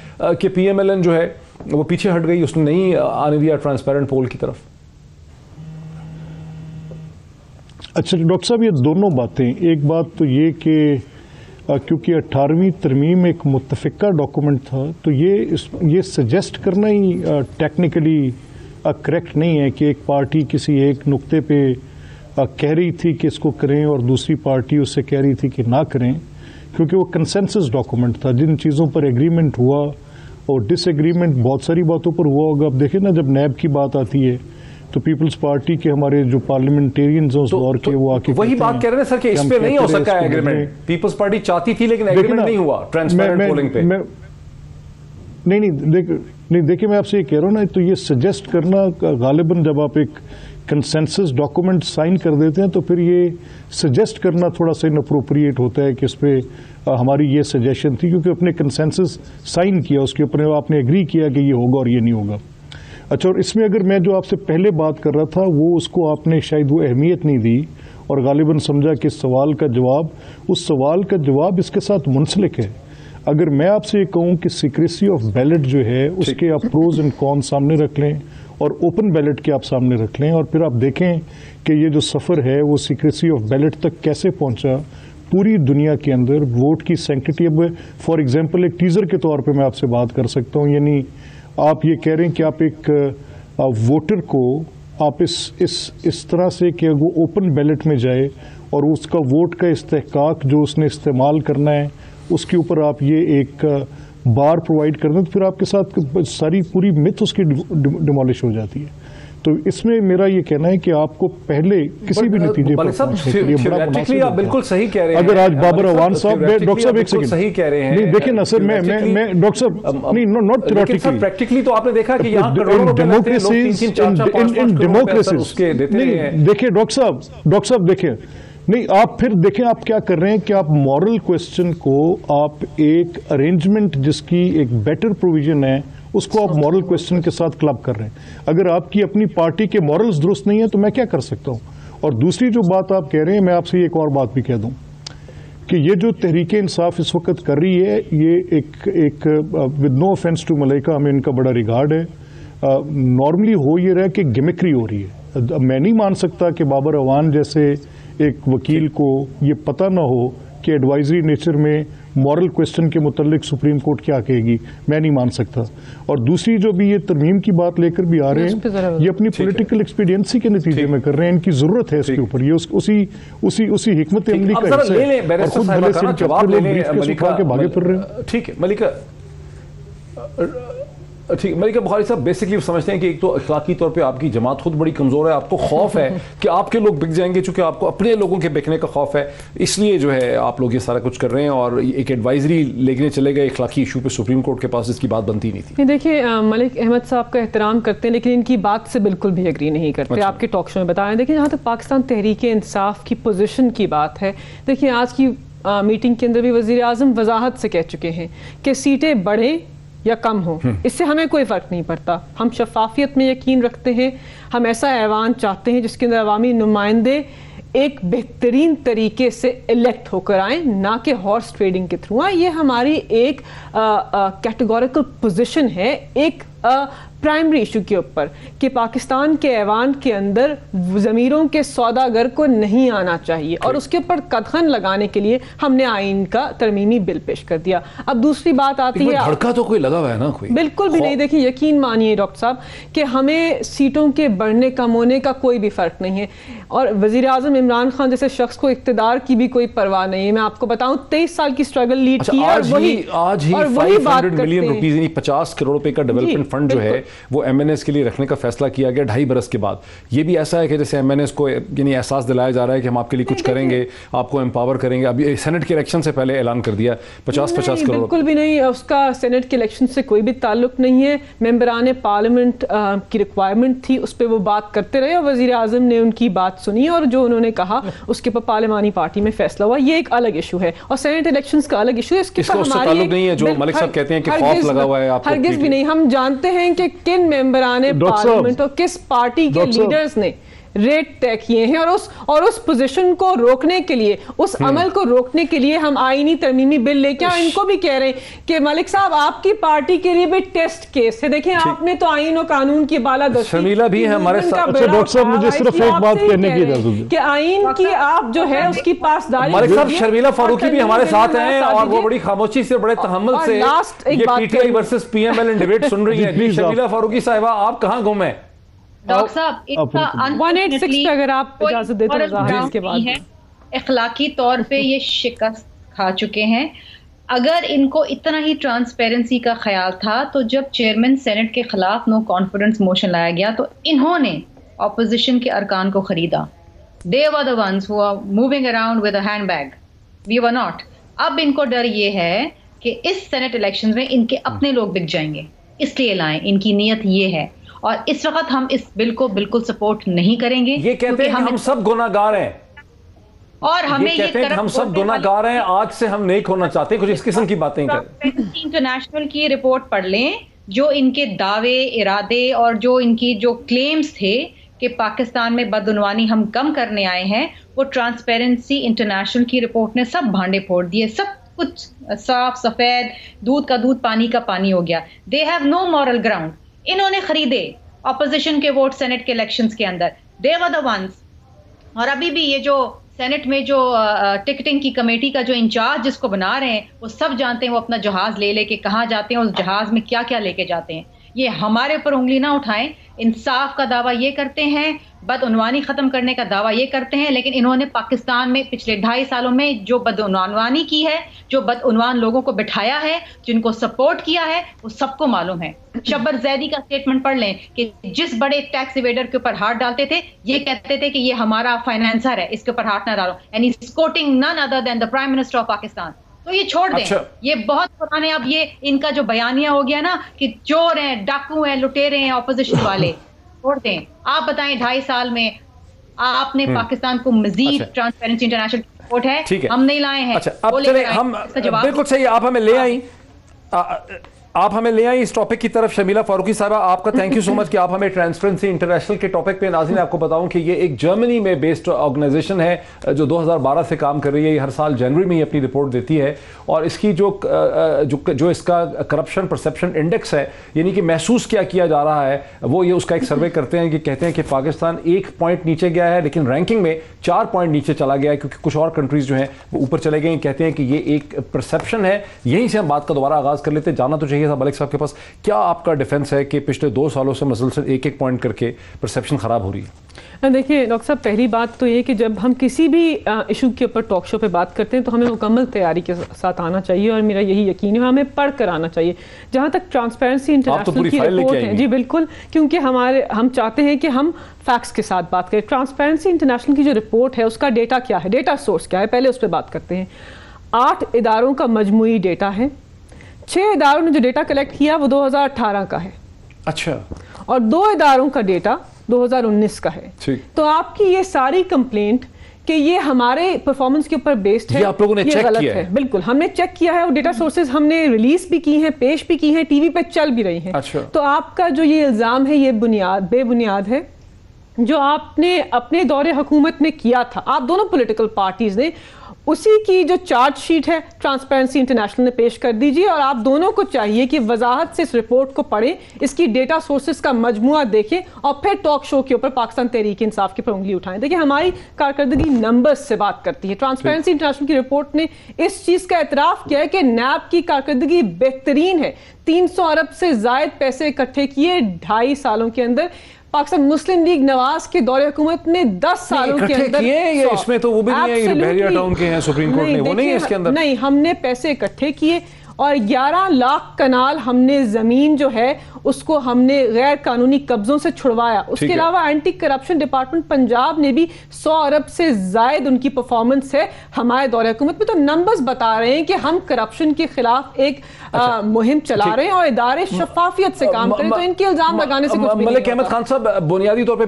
کہ پی ایم ایل این جو ہے وہ پیچھے ہٹ گئی، اس نے نہیں آنے دیا ٹرانسپیرنٹ پول کی طرف؟
اچھا ڈاکٹر صاحب، یہ دونوں باتیں، ایک بات تو یہ کہ کیونکہ 18ویں ترمیم ایک متفقہ ڈاکومنٹ تھا، تو یہ سجیسٹ کرنا ہی ٹیکنیکلی کریکٹ نہیں ہے کہ ایک پارٹی کسی ایک نقطے پہ کہہ رہی تھی کہ اس کو کریں اور دوسری پارٹی اس سے کہہ رہی تھی کہ نہ کریں، کیونکہ وہ کنسنسس ڈاکومنٹ تھا. جن چیزوں پر ایگریمنٹ ہوا اور ڈس ایگریمنٹ بہت ساری باتوں پر ہوا ہوگا. اب دیکھیں نا، جب نیب کی بات آتی ہے تو پیپلز پارٹی کے ہمارے جو پارلیمنٹیرینز ہیں اس دور کے، وہ آ کے
وہی بات کہہ رہے ہیں سر کہ اس پہ نہیں ہو سکا ہے ایگریمنٹ. پیپلز پارٹی چاہتی تھی لیکن ایگریمنٹ نہیں ہوا ٹرانسپیرنٹ پولنگ پہ.
نہیں دیکھیں، میں آپ سے یہ کہہ رہا ہوں نا، تو یہ سجیسٹ کرنا غالباً جب آپ ایک کنسنسس ڈاکومنٹ سائن کر دیتے ہیں تو پھر یہ سجیسٹ کرنا تھوڑا سا اناپروپریٹ ہوتا ہے کہ اس پہ ہماری یہ سجیشن تھی، کیونکہ اپنے کنسنسس سائن کیا، اس کے اوپر آپ نے ایگری کیا کہ یہ ہوگا اور یہ نہیں ہوگا. اچھا، اور اس میں اگر میں جو آپ سے پہلے بات کر رہا تھا وہ اس کو آپ نے شاید وہ اہمیت نہیں دی اور غالباً سمجھا کہ اس سوال کا جواب اس کے ساتھ منسلک ہے. اگر میں آپ سے یہ کہوں کہ سیکریسی آف بیلٹ جو ہے اس کے آپ پروز اینڈ کون سامنے رکھ لیں اور اوپن بیلٹ کے آپ سامنے رکھ لیں، اور پھر آپ دیکھیں کہ یہ جو سفر ہے وہ سیکریسی آف بیلٹ تک کیسے پہنچا پوری دنیا کے اندر، ووٹ کی سینکٹی. اب فار ایگزامپل ایک ٹیزر کے طور پہ میں آپ سے بات کر سکتا ہوں، یعنی آپ یہ کہہ رہے ہیں کہ آپ ایک ووٹر کو آپ اس طرح سے کہ وہ اوپن بیلٹ میں جائے اور اس کا ووٹ کا استحقاق جو اس نے استعمال کرنا ہے اس کے اوپر آپ یہ ایک بار پرووائڈ کر دیں، تو پھر آپ کے ساتھ ساری پوری مت اس کی ڈیمالش ہو جاتی ہے. تو اس میں میرا یہ کہنا ہے کہ آپ کو پہلے کسی بھی نتیجے پر پہنچنے کے لیے بڑا مناسب ہے.
آپ بالکل صحیح کہہ رہے ہیں.
اگر آج بابر اعوان صاحب، ڈاکٹر صاحب ایک سیکنڈ
صحیح کہہ رہے ہیں.
نہیں دیکھیں نا سر، میں ڈاکٹر صاحب نہیں، ناٹ تھیوریٹیکلی،
پریکٹیکلی تو آپ نے دیکھا کہ یہاں
ڈیموکریسیز نہیں. دیکھیں ڈاکٹر صاحب دیکھیں، نہیں آپ پھر دیکھیں آپ کیا کر رہے ہیں کہ آپ مورل کوسچن کو آپ ایک ارینجمنٹ جس کی ایک بیٹر پروویژن ہے اس کو آپ مورل کوسچن کے ساتھ کلب کر رہے ہیں. اگر آپ کی اپنی پارٹی کے مورلز درست نہیں ہیں تو میں کیا کر سکتا ہوں؟ اور دوسری جو بات آپ کہہ رہے ہیں، میں آپ سے ایک اور بات بھی کہہ دوں کہ یہ جو تحریک انصاف اس وقت کر رہی ہے، یہ ایک ود نو آفینس ٹو ملائکہ، ہمیں ان کا بڑا ریگارڈ ہے، नॉर्मली हो ये रहा है कि गिमिक्री हो रही है। मैं नहीं मान सकता कि बाबर अवान जैसे एक वकील को ये पता ना हो कि एडवाइजरी नेचर में मॉरल क्वेश्चन के मुतल्लिक सुप्रीम कोर्ट क्या कहेगी, मैं नहीं मान सकता। और दूसरी जो भी ये तरमीम की बात लेकर भी आ रहे हैं, ये अपनी पॉलिटिकल एक्सपीडियंसी के नतीजे में कर रहे हैं, इनकी जरूरत है इसके ऊपर, ये उसी हिकमत अमली का हिस्सा है। और खुद भले से इनके अपने लोग ब्रीफकेस उठा के भागे फिर रहे हैं।
ठीक है मलिका, ठीक, मलिका बुखारी साहब, बेसिकली समझते हैं कि एक तो अखलाकी तौर पे आपकी जमात खुद बड़ी कमज़ोर है, आपको खौफ है कि आपके लोग बिक जाएंगे, चूंकि आपको अपने लोगों के बिकने का खौफ है, इसलिए जो है आप लोग ये सारा कुछ कर रहे हैं और एक एडवाइजरी लेके चले गए अखलाकी इशू पे सुप्रीम कोर्ट के पास, जिसकी बात बनती नहीं थी।
देखिए मलिक अहमद साहब का एहतराम करते हैं, लेकिन इनकी बात से बिल्कुल भी एग्री नहीं करते। अच्छा। आपके टॉक शो में बताया। देखिए जहाँ तक पाकिस्तान तहरीक इंसाफ की पोजीशन की बात है, देखिए आज की मीटिंग के अंदर भी वज़ीर आज़म वजाहत से कह चुके हैं कि सीटें बढ़ें या कम हो, इससे हमें कोई फ़र्क नहीं पड़ता। हम शफाफियत में यकीन रखते हैं, हम ऐसा ऐवान चाहते हैं जिसके अंदर अवामी नुमाइंदे एक बेहतरीन तरीके से इलेक्ट होकर आए, ना कि हॉर्स ट्रेडिंग के थ्रू आए। ये हमारी एक कैटेगोरिकल पोजीशन है एक प्राइमरी इशू के ऊपर कि पाकिस्तान के ऐवान के अंदर ज़मीरों के सौदागर को नहीं आना चाहिए, और उसके ऊपर कदखन लगाने के लिए हमने आइन का तरमीमी बिल पेश कर दिया। अब दूसरी बात आती है,
धड़का तो कोई लगा हुआ है ना, कोई
बिल्कुल भी नहीं। देखिए यकीन मानिए डॉक्टर साहब कि हमें सीटों के बढ़ने कम होने का कोई भी फ़र्क नहीं है, और वज़ीर आज़म इमरान खान जैसे शख्स को इक़्तिदार की भी कोई परवाह नहीं है। मैं आपको बताऊं 23 साल की स्ट्रगल लीड की है, और वही
500 मिलियन रुपीस यानी 50 करोड़ रुपए का डेवलपमेंट फंड जो है वो एमएनएस के लिए रखने का फैसला किया गया 2.5 बरस के बाद। ये भी ऐसा है कि जैसे एमएनएस को यानी एहसास दिलाया जा रहा है कि हम आपके लिए कुछ करेंगे, आपको एम्पावर करेंगे। अभी सेनेट के इलेक्शन से पहले ऐलान कर दिया 50-50 करोड़।
बिल्कुल भी नहीं, उसका सेनेट के इलेक्शन से कोई भी ताल्लुक नहीं है। मेंबरान पार्लियामेंट की रिक्वायरमेंट थी, उस पर वो बात करते रहे और वज़ीर आज़म ने उनकी बात सुनी और जो उन्होंने कहा उसके पर पार्लियामानी पार्टी में फैसला हुआ। ये एक अलग इशू है और सेनेट इलेक्शंस का अलग इशू है। इसके
ताल्लुक नहीं है जो मलिक साहब कहते हैं कि खौफ लगा हुआ है आपको।
हरगिज़ भी नहीं। हम जानते हैं कि किन मेंबरान पार्लियामेंट और किस पार्टी के लीडर्स ने रेट तय किए हैं, और उस पोजीशन को रोकने के लिए, उस अमल को रोकने के लिए हम आईनी तरमीमी बिल लेके आए। इनको भी कह रहे हैं कि मलिक साहब आपकी पार्टी के लिए भी टेस्ट केस है। देखिए आपने तो आईन और कानून की बालादस्ती,
शर्मिला भी है हमारे साथ।
डॉक्टर साहब मुझे सिर्फ एक बात कहने की इजाजत दीजिए
कि आईन की आप जो है उसकी पासदारी।
मलिक साहब शर्मिला फारूकी भी हमारे साथ हैं और वो बड़ी खामोशी से, बड़े तहम्मुल से ये पीटीआई वर्सेस पीएमएल डिबेट सुन रही है। शर्मिला फारूकी साहिबा आप कहाँ गुम है?
डॉक्टर साहब,
186 पे अगर आप इजाजत देते हैं इसके बाद
इखलाकी तौर पे ये शिकस्त खा चुके हैं। अगर इनको इतना ही ट्रांसपेरेंसी का ख्याल था तो जब चेयरमैन सेनेट के खिलाफ नो कॉन्फिडेंस मोशन लाया गया तो इन्होंने ऑपोजिशन के अरकान को खरीदा। They were the ones who are moving around with a handbag, we were not. अब इनको डर ये है कि इस सेनेट इलेक्शन में इनके अपने लोग बिक जाएंगे, इसलिए लाएं। इनकी नीयत ये है और इस वक्त हम इस बिल को बिल्कुल सपोर्ट नहीं करेंगे।
ये कहते हैं हम सब गुनाहगार हैं
और हमें ये
कहते हैं हम सब गुनाहगार हैं, आज से हम नेक होना चाहते हैं, कुछ इस किस्म की बातें कर।
इंटरनेशनल की रिपोर्ट पढ़ लें, जो इनके दावे, इरादे और जो इनकी जो क्लेम्स थे कि पाकिस्तान में बदउनवानी हम कम करने आए हैं, वो ट्रांसपेरेंसी इंटरनेशनल की रिपोर्ट ने सब भांडे फोड़ दिए। सब कुछ साफ सफेद, दूध का दूध पानी का पानी हो गया। They have no moral ground. इन्होंने खरीदे ऑपोजिशन के वोट सेनेट के इलेक्शंस के अंदर, दे वर द वंस। और अभी भी ये जो सेनेट में जो टिकटिंग की कमेटी का जो इंचार्ज जिसको बना रहे हैं, वो सब जानते हैं वो अपना जहाज ले लेके कहाँ जाते हैं, उस जहाज में क्या क्या लेके जाते हैं। ये हमारे ऊपर उंगली ना उठाएं। इंसाफ का दावा ये करते हैं, बदउनवानी ख़त्म करने का दावा ये करते हैं, लेकिन इन्होंने पाकिस्तान में पिछले 2.5 सालों में जो बदउनवानी की है, जो बदउनवान लोगों को बिठाया है, जिनको सपोर्ट किया है, वो सबको मालूम है। शब्बर जैदी का स्टेटमेंट पढ़ लें कि जिस बड़े टैक्स इवेडर के ऊपर हाथ डालते थे, ये कहते थे कि ये हमारा फाइनेंसर है, इसके ऊपर हाथ ना डालो, and he is quoting none other than the prime minister of Pakistan. तो ये छोड़ दें। अच्छा। ये बहुत पुराने, अब ये इनका जो बयानिया हो गया ना कि चोर हैं, डाकू हैं, लुटेरे हैं ऑपोजिशन वाले, छोड़ दें। आप बताएं 2.5 साल में आपने पाकिस्तान को मजीद ट्रांसपेरेंसी इंटरनेशनल रिपोर्ट है, हम नहीं लाए हैं।
अच्छा, अब चले हम बिल्कुल सही, आप हमें ले आई। آپ ہمیں لے آئیں اس ٹاپک کی طرف. شمیلہ فاروقی صاحبہ, آپ کا تھینک یو سو مچ کہ آپ ہمیں ٹرانسپیرنسی انٹرنیشنل کے ٹاپک پہ. ناظرین آپ کو بتاؤں کہ یہ ایک جرمنی میں بیسڈ آرگنائزیشن ہے جو 2012 سے کام کر رہی ہے. یہ ہر سال جنوری میں ہی اپنی رپورٹ دیتی ہے, اور اس کی جو اس کا کرپشن پرسیپشن انڈیکس ہے, یعنی کہ محسوس کیا جا رہا ہے, وہ یہ اس کا ایک سروے کرتے ہیں کہ کہتے ہیں کہ پاکستان 1 پوائنٹ نیچے گیا ہے, لیکن رینکنگ میں 4 پوائنٹ نیچے چلا گیا ہے, کیونکہ کچھ اور کنٹریز جو ہیں وہ اوپر چلے گئے ہیں. کہتے ہیں کہ یہ ایک پرسیپشن ہے. یہیں سے ہم بات کا دوبارہ آغاز کر لیتے ہیں. جانا تو چاہیے تھا ملک صاحب کے پاس, کیا آپ کا ڈیفنس ہے کہ پچھلے 2 سالوں سے مسلسل 1 پوائنٹ کر کے پرسیپشن خراب ہو رہی ہے؟
دیکھیں ڈاکٹر صاحب, پہلی بات تو یہ کہ جب ہم کسی بھی ایشو کے اوپر ٹاک شو پہ بات کرتے ہیں تو ہمیں مکمل تیاری کے ساتھ آنا چاہیے, اور میرا یہی یقین ہے ہمیں پڑھ کر آنا چاہیے. جہاں تک ٹرانسپیرنسی انٹرنیشنل کی رپورٹ ہے, جی بالکل, کیونکہ ہم چاہتے ہیں کہ ہم فیکٹس کے ساتھ بات کریں. ٹرانسپیرنسی انٹرنیشنل کی جو رپورٹ ہے اس کا ڈیٹا کیا ہے, ڈیٹا سورس کیا ہے, پہلے اس پہ بات کرتے ہیں. 8 اداروں کا مجموعی ڈیٹا ہے. 6 اداروں نے جو ڈیٹا کلیکٹ کیا وہ 2018 کا ہے.
اچھا.
اور 2 اداروں کا ڈیٹا 2019 کا ہے. تو آپ کی یہ ساری کمپلینٹ کہ یہ ہمارے پرفارمنس کے اوپر بیسڈ ہے,
آپ لوگوں نے چیک کیا ہے؟
بالکل ہم نے چیک کیا ہے, اور ڈیٹا سورسز ہم نے ریلیز بھی کی ہیں, پیش بھی کی ہیں, ٹی وی پہ چل بھی رہی ہیں. تو آپ کا جو یہ الزام ہے یہ بے بنیاد ہے جو آپ نے اپنے دور حکومت میں کیا تھا. آپ دونوں پولیٹیکل پارٹیز نے اسی کی جو چارج شیٹ ہے ٹرانسپیرنسی انٹرنیشنل نے پیش کر دیجیے, اور آپ دونوں کو چاہیے کہ وضاحت سے اس رپورٹ کو پڑھیں, اس کی ڈیٹا سورسز کا مجموعہ دیکھیں, اور پھر ٹاک شو کے اوپر پاکستان تحریک انصاف کے پر انگلی اٹھائیں. دیکھیں ہماری کارکردگی نمبرز سے بات کرتی ہے. ٹرانسپیرنسی انٹرنیشنل کی رپورٹ نے اس چیز کا اعتراف کیا ہے کہ نیب کی کارکردگی بہترین ہے. 300 ارب سے زائد پیسے اکٹھے کیے 2.5 سالوں کے اندر. پاکستان مسلم لیگ نواز کے دور حکومت نے 10 سالوں کے اندر
اس میں تو وہ بھی نہیں ہے, بحریہ ٹاؤن کے ہیں سپریم کورٹ نے, وہ نہیں ہے اس کے اندر.
نہیں, ہم نے پیسے اکٹھے کیے اور 11 لاکھ کنال ہم نے زمین جو ہے اس کو ہم نے غیر قانونی قبضوں سے چھڑوایا. اس کے علاوہ اینٹی کرپشن ڈپارٹمنٹ پنجاب نے بھی 100 ارب سے زائد ان کی پرفارمنس ہے ہمارے دور حکومت میں. تو نمبرز بتا رہے ہیں کہ ہم کرپشن کے خلاف ایک مہم چلا رہے ہیں اور ادارے شفافیت سے کام کریں. تو ان کے الزام لگانے سے کچھ بھی نہیں.
ملک احمد خان صاحب, بنیادی طور پہ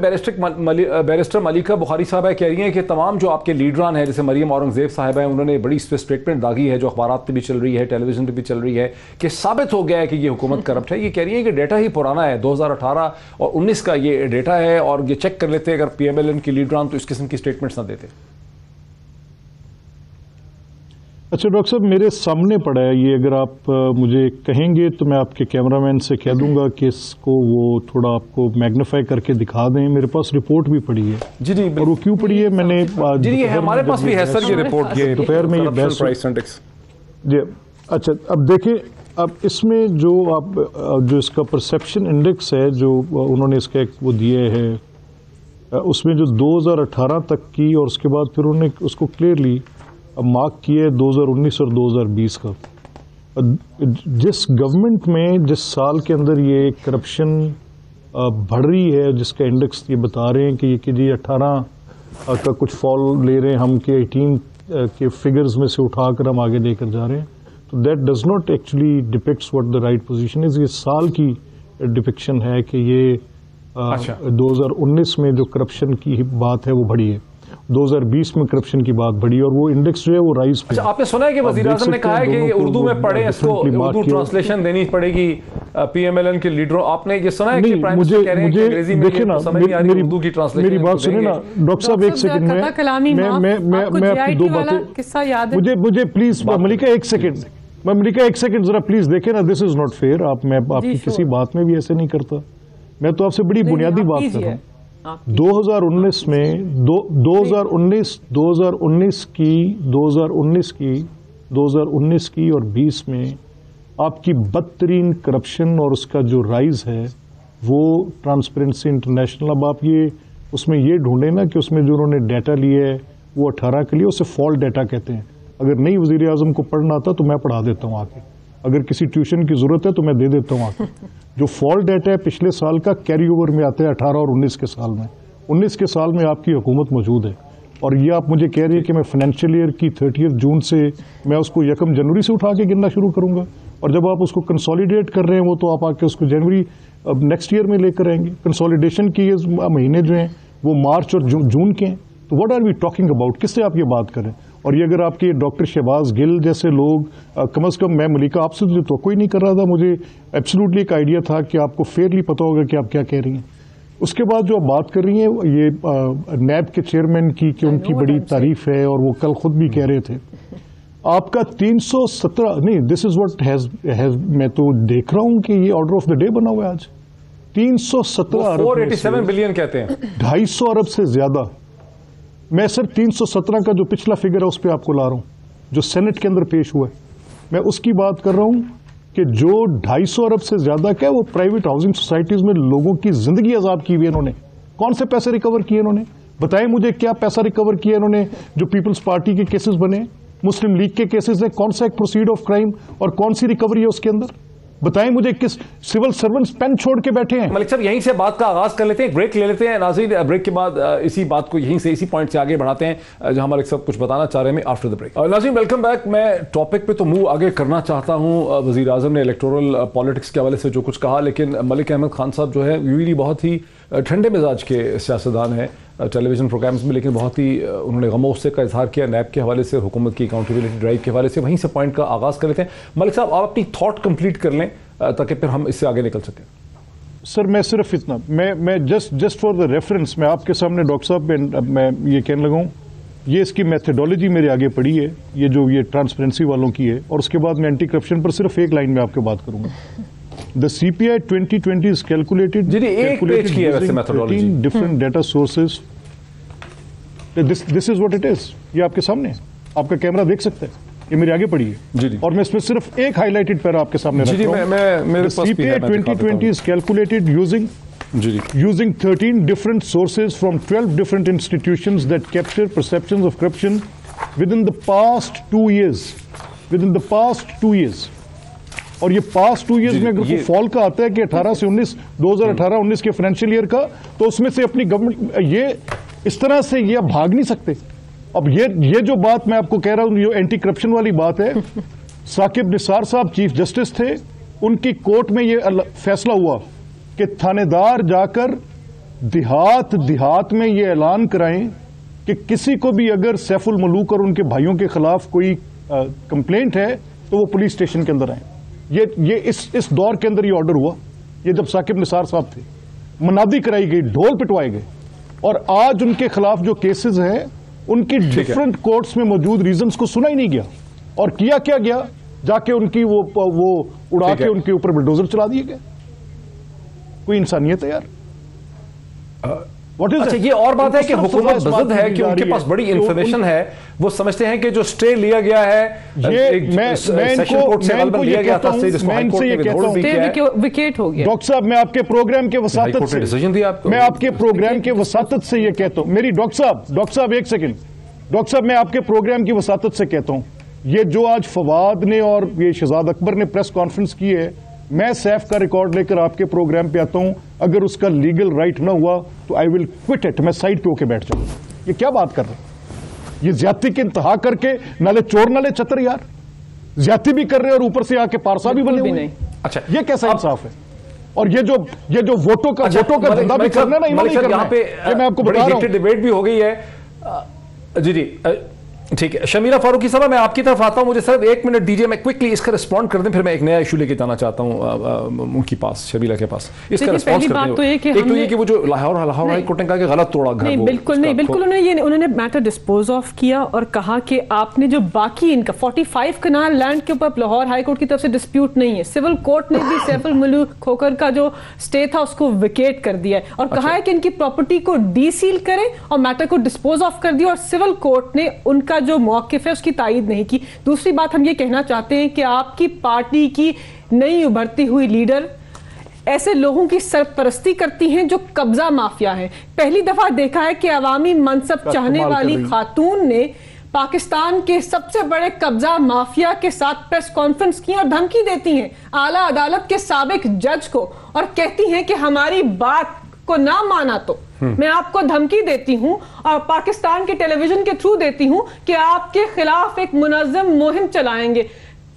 بیرسٹر ملیکہ بخاری صاحبہ کہہ رہی ہیں کہ تمام جو آپ کے لیڈران ہیں جیسے مریم اورنگزیب صاحبہ ہیں, انہوں نے بڑی اسٹیٹمنٹ داغی ہے جو اخبارات پہ بھی چل رہی ہے, ٹیلی ویژن پہ بھی چل رہی ہے, کہ ثابت ہو گیا ہے کہ یہ حکومت کرپٹ ہے. یہ کہہ رہی ہے کہ ڈیٹا ہی پرانا ہے, 2018 اور 19 کا یہ ڈیٹا ہے, اور یہ چیک کر لیتے اگر پی ایم ایل این کی لیڈران تو اس قسم کی سٹیٹمنٹس نہ دیتے.
اچھا ڈاکٹر صاحب, میرے سامنے پڑا ہے یہ, اگر آپ مجھے کہیں گے تو میں آپ کے کیمرہ مین سے کہہ دوں گا کہ اس کو وہ تھوڑا آپ کو میگنیفائی کر کے دکھا دیں. میرے پاس رپورٹ بھی پڑی ہے.
جی جی,
اور وہ کیوں پڑی ہے میں نے
ہمارے پاس بھی ہے سر یہ رپورٹ, یہ
دوپہر میں یہ بحث جی. اچھا اب دیکھیں, اب اس میں جو اس کا پرسیپشن انڈیکس ہے جو انہوں نے اس کا ایک وہ دیے ہے, اس میں جو 2018 تک کی, اور اس کے بعد پھر انہوں نے اس کو کلیئرلی مارک کیا ہے 2019 اور 2020 کا. جس گورنمنٹ میں جس سال کے اندر یہ کرپشن بڑھ رہی ہے, جس کا انڈیکس یہ بتا رہے ہیں کہ جی 18 کا کچھ فال لے رہے ہیں ہم, کہ 18 کے فگرز میں سے اٹھا کر ہم آگے لے کر جا رہے ہیں. تو that does not actually depicts what the right position is. یہ سال کی ڈپکشن ہے کہ یہ 2019 میں جو کرپشن کی بات ہے وہ بڑھی ہے, 2020 میں کرپشن کی بات بڑھی, اور وہ انڈیکس جو ہے وہ رائز پہ.
آپ نے سنا ہے کہ وزیر اعظم نے کہا ہے کہ اردو میں پڑھیں, اس کو اردو ٹرانسلیشن دینی پڑے گی پی ایم ایل این کے لیڈروں. آپ نے یہ سنا ہے کہ پرائم منسٹر کہہ رہے ہیں کہ انگریزی میں سمجھ نہیں آ رہی, اردو کی ٹرانسلیشن.
میری بات سنیں نا ڈاکٹر صاحب, ایک سیکنڈ میں آپ کی 2 باتیں, مجھے پلیز ملیکہ ایک سیکنڈ ذرا پلیز دیکھیں نا, دس از ناٹ فیئر. میں آپ کی کسی بات میں بھی ایسے نہیں کرتا, میں تو آپ سے بڑی بنیادی بات کر رہا ہوں. 2019 میں 2019 کی اور 20 میں آپ کی بدترین کرپشن اور اس کا جو رائز ہے وہ ٹرانسپیرنسی انٹرنیشنل. اب آپ اس میں یہ ڈھونڈیں نا کہ اس میں جو انہوں نے ڈیٹا لیے ہے وہ 18 کے لیے, اسے فالٹ ڈیٹا کہتے ہیں. اگر نہیں وزیر اعظم کو پڑھنا آتا تو میں پڑھا دیتا ہوں آ کے, اگر کسی ٹیوشن کی ضرورت ہے تو میں دے دیتا ہوں آ کے. جو فال ڈیٹا ہے پچھلے سال کا کیری اوور میں آتا ہے 18 اور 19 کے سال میں. 19 کے سال میں آپ کی حکومت موجود ہے, اور یہ آپ مجھے کہہ رہی ہے کہ میں فائنینشیل ایئر کی 30 جون سے میں اس کو 1 جنوری سے اٹھا کے گننا شروع کروں گا, اور جب آپ اس کو کنسالیڈیٹ کر رہے ہیں وہ تو آپ آ کے اس کو جنوری نیکسٹ ایئر میں لے کر آئیں گے. کنسالیڈیشن کی مہینے جو ہیں وہ مارچ اور جون کے ہیں. تو what are we talking about, کس سے آپ یہ بات کریں؟ اور یہ اگر آپ کے ڈاکٹر شہباز گل جیسے لوگ کم از کم میں ملیکہ آپ سے تو کوئی نہیں کر رہا تھا, مجھے ایبسلوٹلی ایک آئیڈیا تھا کہ آپ کو فیئرلی پتا ہوگا کہ آپ کیا کہہ رہی ہیں. اس کے بعد جو آپ بات کر رہی ہیں یہ نیب کے چیئرمین کی کہ ان کی بڑی تعریف ہے, اور وہ کل خود بھی کہہ رہے تھے آپ کا 317 نہیں, دس از واٹ ہیز میں تو دیکھ رہا ہوں کہ یہ آرڈر آف دا ڈے بنا ہوا ہے آج. 317 ارب
487 بلین کہتے ہیں,
250 ارب سے زیادہ. میں صرف 317 کا جو پچھلا فگر ہے اس پہ آپ کو لا رہا ہوں, جو سینٹ کے اندر پیش ہوا ہے. میں اس کی بات کر رہا ہوں کہ جو 250 ارب سے زیادہ کا ہے وہ پرائیویٹ ہاؤسنگ سوسائٹیز میں لوگوں کی زندگی عذاب کی ہوئی ہے. انہوں نے کون سے پیسے ریکور کیے انہوں نے؟ بتائیں مجھے کیا پیسہ ریکور کیا انہوں نے؟ جو پیپلز پارٹی کے کیسز بنے, مسلم لیگ کے کیسز ہیں, کون سا ایک پروسیڈ آف کرائم اور کون سی ریکوری ہے اس کے اندر؟ بتائیں مجھے کس سول سرونٹس پین چھوڑ کے بیٹھے ہیں؟
ملک صاحب یہیں سے بات کا آغاز کر لیتے ہیں, بریک لے لیتے ہیں ناظرین. بریک کے بعد اسی بات کو یہیں سے اسی پوائنٹ سے آگے بڑھاتے ہیں جہاں ملک صاحب کچھ بتانا چاہ رہے ہیں آفٹر دا بریک. ناظرین ویلکم بیک. میں ٹاپک پہ تو منہ آگے کرنا چاہتا ہوں. وزیر اعظم نے الیکٹورل پالیٹکس کے حوالے سے جو کچھ کہا, لیکن ملک احمد خان صاحب جو ہے یوزلی بہت ہی ٹھنڈے مزاج کے سیاستدان ہیں ٹیلی ویژن پروگرامز میں, لیکن بہت ہی انہوں نے غم و غصے کا اظہار کیا نیب کے حوالے سے, حکومت کی اکاؤنٹیبلٹی ڈرائیو کے حوالے سے. وہیں سے پوائنٹ کا آغاز کر لیتے ہیں. ملک صاحب آپ اپنی تھاٹ کمپلیٹ کر لیں تاکہ پھر ہم اس سے آگے نکل سکیں.
سر میں صرف اتنا, میں جسٹ فار دا ریفرنس میں آپ کے سامنے ڈاکٹر صاحب میں یہ کہنے لگا ہوں, یہ اس کی میتھڈالوجی میرے آگے پڑی ہے, یہ ٹرانسپیرنسی والوں کی ہے, اور اس کے بعد میں اینٹی کرپشن پر صرف ایک لائن میں آپ کو بات کروں گا. The CPI 2020 is calculated using 13 different data sources. This is what it is. یہ آپ کے سامنے ہے, آپ کا کیمرہ دیکھ سکتا ہے, یہ میرے آگے پڑی ہے, اور میں اس میں صرف ایک ہائی لائٹڈ پیرا آپ کے سامنے رکھ رہا ہوں. CPI 2020 is calculated using 13 different sources from 12 different institutions that capture perceptions of corruption within the past 2 years. اور یہ پاسٹ 2 ایئرز میں اگر کوئی فال کا آتا ہے کہ 18 سے 19 2018-19 کے فائنینشیل ایئر کا, تو اس میں سے اپنی گورنمنٹ یہ اس طرح سے یہ آپ بھاگ نہیں سکتے. اب یہ جو بات میں آپ کو کہہ رہا ہوں, یہ اینٹی کرپشن والی بات ہے. ثاقب نثار صاحب چیف جسٹس تھے, ان کی کورٹ میں یہ فیصلہ ہوا کہ تھانے دار جا کر دیہات میں یہ اعلان کرائیں کہ کسی کو بھی اگر سیف الملوک اور ان کے بھائیوں کے خلاف کوئی کمپلینٹ ہے تو وہ پولیس اسٹیشن کے اندر آئیں. یہ اس دور کے اندر یہ آرڈر ہوا, یہ جب ثاقب نثار صاحب تھے. منادی کرائی گئی, ڈھول پٹوائے گئے, اور آج ان کے خلاف جو کیسز ہیں ان کی ڈفرنٹ کورٹس میں موجود ریزنز کو سنا ہی نہیں گیا, اور کیا گیا جا کے ان کی وہ اڑا کے ان کے اوپر بلڈوزر چلا دیے گئے. کوئی انسانیت ہے یار؟
اچھا یہ اور بات ہے کہ حکومت بزد ہے کہ ان کے پاس بڑی انفارمیشن ہے, وہ سمجھتے ہیں کہ جو سٹے لیا گیا ہے سیشن کورٹ سے غالباً لیا گیا تھا,
وکیٹ ہو گیا.
ڈاکٹر صاحب میں آپ کے پروگرام کے وساطت سے یہ کہتا ہوں, میری ڈاکٹر صاحب ایک سیکنڈ, ڈاکٹر صاحب میں آپ کے پروگرام کی وساطت سے کہتا ہوں, یہ جو آج فواد نے اور یہ شہزاد اکبر نے پریس کانفرنس کی ہے, میں سیف کا ریکارڈ لے کر آپ کے پروگرام پہ آتا ہوں, اگر اس کا لیگل رائٹ نہ ہوا تو آئی ول کوئٹ اٹ, میں سائڈ پہ ہو کے بیٹھ جاؤں. یہ کیا بات کر رہے ہیں؟ یہ زیادتی کی انتہا کر کے نالے چور نالے چتر یار, زیادتی بھی کر رہے ہیں اور اوپر سے آ کے پارسا بھی بنے ہوئے. اچھا یہ کیسا انصاف ہے؟ اور یہ جو ووٹوں کا دھندا بھی کرنا نا, انہوں نے کرنا ہے. میں آپ کو بتا رہا ہوں
ڈیبیٹ بھی ہو گئی ہے. جی ٹھیک ہے. شمیرہ فاروقی صاحب میں آپ کی طرف آتا ہوں, مجھے صرف 1 منٹ دیجیے, میں کوئکلی اس کا رسپونڈ کر دیں, پھر میں ایک نیا ایشو لے کے جانا چاہتا ہوں ان کے پاس, شبیلہ کے پاس. اس کا رسپونس کرتے ہیں. ایک تو یہ کہ وہ جو لاہور ہائی کورٹ نے کہا کہ غلط توڑا گھر,
نہیں بالکل انہوں نے میٹر ڈسپوز آف کیا اور کہا کہ آپ نے جو باقی ان کا 45 کنال لینڈ کے اوپر لاہور ہائی کورٹ کی طرف سے ڈسپیوٹ نہیں ہے. سول کورٹ نے بھی سیف الملوک کھوکر کا جو اسٹے تھا اس کو ویکیٹ کر دیا ہے, اور کہا ہے کہ ان کی پراپرٹی کو ڈی سیل کریں, اور میٹر کو ڈسپوز آف کر دیا, اور سول کورٹ نے ان کا جو موقف ہے کی تائید نہیں کی. دوسری بات ہم یہ کہنا چاہتے ہیں کہ آپ کی پارٹی کی نئی ابھرتی ہوئی لیڈر ایسے لوگوں کی سرپرستی کرتی ہیں جو قبضہ مافیا ہیں. پہلی دفعہ دیکھا ہے کہ عوامی منصب چاہنے والی خاتون نے پاکستان کے سب سے بڑے قبضہ مافیا کے ساتھ پریس کانفرنس کی اور دھمکی دیتی ہیں اعلیٰ عدالت کے سابق جج کو, اور کہتی ہیں کہ ہماری بات کو نہ مانا تو میں آپ کو دھمکی دیتی ہوں اور پاکستان کے ٹیلی ویژن کے تھرو دیتی ہوں کہ آپ کے خلاف ایک منظم مہم چلائیں گے.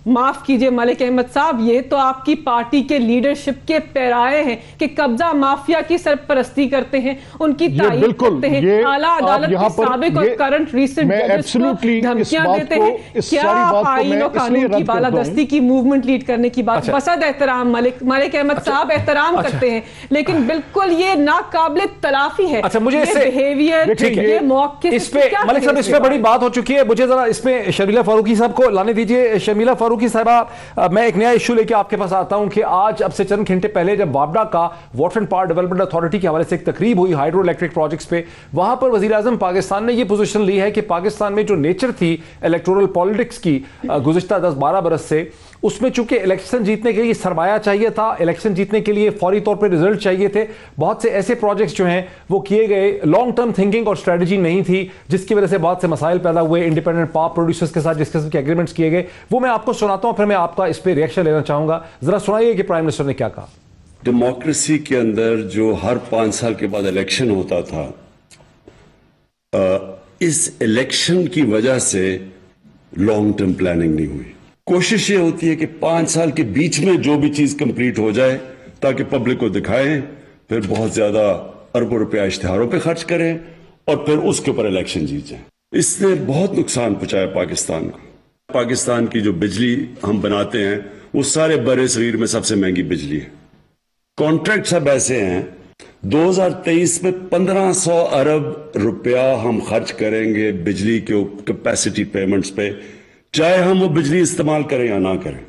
माफ कीजिए मलिक अहमद साहब, ये तो आपकी पार्टी के लीडरशिप के पैराए हैं कि कब्जा माफिया की सरपरस्ती करते हैं, उनकी तारीफ करते हैं, आला अदालत के साबिक और करंट रीसेंट जजेस को धमकियां देते हैं। क्या आप आईन और कानून की बालादस्ती की मूवमेंट लीड करने की बात, बसद एहतराम मलिक अहमद साहब एहतराम करते हैं, लेकिन बिल्कुल ये नाकाबिल तलाफी है।
अच्छा, मुझे इससे
बिहेवियर, ये मौके
इस पे मलिक साहब, इस पे बड़ी बात हो चुकी है, मुझे जरा इसमें शर्मिला फारूकी साहब को लाने दीजिए। शर्मिला फारूकी साहिबा, मैं एक नया इशू लेके आपके पास आता हूं कि आज अब से चंद घंटे पहले जब वापडा का water and power development authority के हवाले से एक तकरीब हुई हाइड्रो इलेक्ट्रिक प्रोजेक्ट्स पे, वहां पर वजीर आजम पाकिस्तान ने यह पोजीशन ली है कि पाकिस्तान में जो नेचर थी इलेक्टोरल पॉलिटिक्स की गुज़िश्ता 10-12 बरस से, उसमें चूंकि इलेक्शन जीतने के लिए सरमाया चाहिए था, इलेक्शन जीतने के लिए फौरी तौर पर रिजल्ट चाहिए थे, बहुत से ऐसे प्रोजेक्ट्स जो हैं वो किए गए, लॉन्ग टर्म थिंकिंग और स्ट्रेटजी नहीं थी, जिसकी वजह से बहुत से मसाइल पैदा हुए इंडिपेंडेंट पावर प्रोड्यूसर्स के साथ जिस किस्म के एग्रीमेंट्स किए गए। वो मैं आपको सुनाता हूं, फिर मैं आपका इस पर रिएक्शन लेना चाहूंगा। जरा सुनाइए कि प्राइम मिनिस्टर ने क्या कहा।
डेमोक्रेसी के अंदर जो हर 5 साल के बाद इलेक्शन होता था, इस इलेक्शन की वजह से लॉन्ग टर्म प्लानिंग नहीं हुई। कोशिश ये होती है कि 5 साल के बीच में जो भी चीज कंप्लीट हो जाए ताकि पब्लिक को दिखाएं, फिर बहुत ज्यादा अरबों रुपया इश्तिहारों पे खर्च करें और फिर उसके ऊपर इलेक्शन जीत जाएं। इसने बहुत नुकसान पहुंचाया पाकिस्तान को। पाकिस्तान की जो बिजली हम बनाते हैं वो सारे बड़े शरीर में सबसे महंगी बिजली है। कॉन्ट्रैक्ट सब ऐसे हैं, 2023 में 1500 अरब रुपया हम खर्च करेंगे बिजली के कैपेसिटी पेमेंट्स पे, चाहे हम वो बिजली इस्तेमाल करें या ना करें।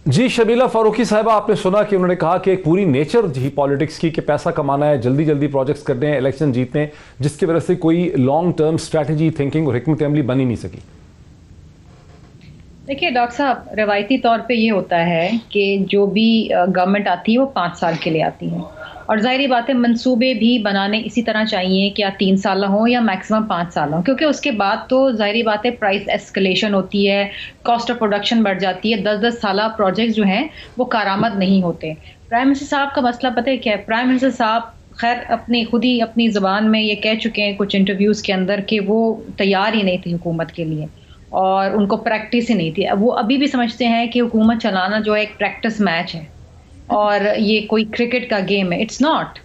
जी, शर्मिला फारूकी साहिबा, आपने सुना कि उन्होंने कहा कि एक पूरी नेचर थी पॉलिटिक्स की कि पैसा कमाना है, जल्दी जल्दी प्रोजेक्ट्स करने हैं, इलेक्शन जीतने हैं, जिसकी वजह से कोई लॉन्ग टर्म स्ट्रैटेजी, थिंकिंग और हिकमत अमली बन ही नहीं सकी।
देखिए डॉक्टर साहब, रवायती तौर पे ये होता है कि जो भी गवर्नमेंट आती है वो 5 साल के लिए आती है, और ज़ाहिरी बात है मंसूबे भी बनाने इसी तरह चाहिए कि या 3 साल हों या मैक्सिमम 5 साल हों, क्योंकि उसके बाद तो ज़ाहिरी बात है प्राइस एस्केलेशन होती है, कॉस्ट ऑफ प्रोडक्शन बढ़ जाती है, 10-10 साल प्रोजेक्ट्स जो हैं वो कारामद नहीं होते। प्राइम मिनिस्टर साहब का मसला पता है क्या है? प्राइम मिनिस्टर साहब खैर खुद ही अपनी ज़बान में ये कह चुके हैं कुछ इंटरव्यूज़ के अंदर कि वो तैयार ही नहीं थी हुकूमत के लिए और उनको प्रैक्टिस ही नहीं थी। वो अभी भी समझते हैं कि हुकूमत चलाना जो है एक प्रैक्टिस मैच है और ये कोई क्रिकेट का गेम है। It's not.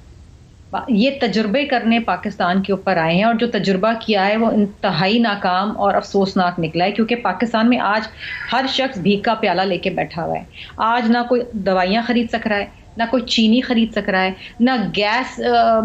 ये तजुर्बे करने पाकिस्तान के ऊपर आए हैं और जो तजुर्बा किया है वो इंतहाई नाकाम और अफसोसनाक निकला है, क्योंकि पाकिस्तान में आज हर शख्स भीख का प्याला लेके बैठा हुआ है। आज ना कोई दवाइयाँ खरीद सक रहा है, ना कोई चीनी खरीद सक रहा है, ना गैस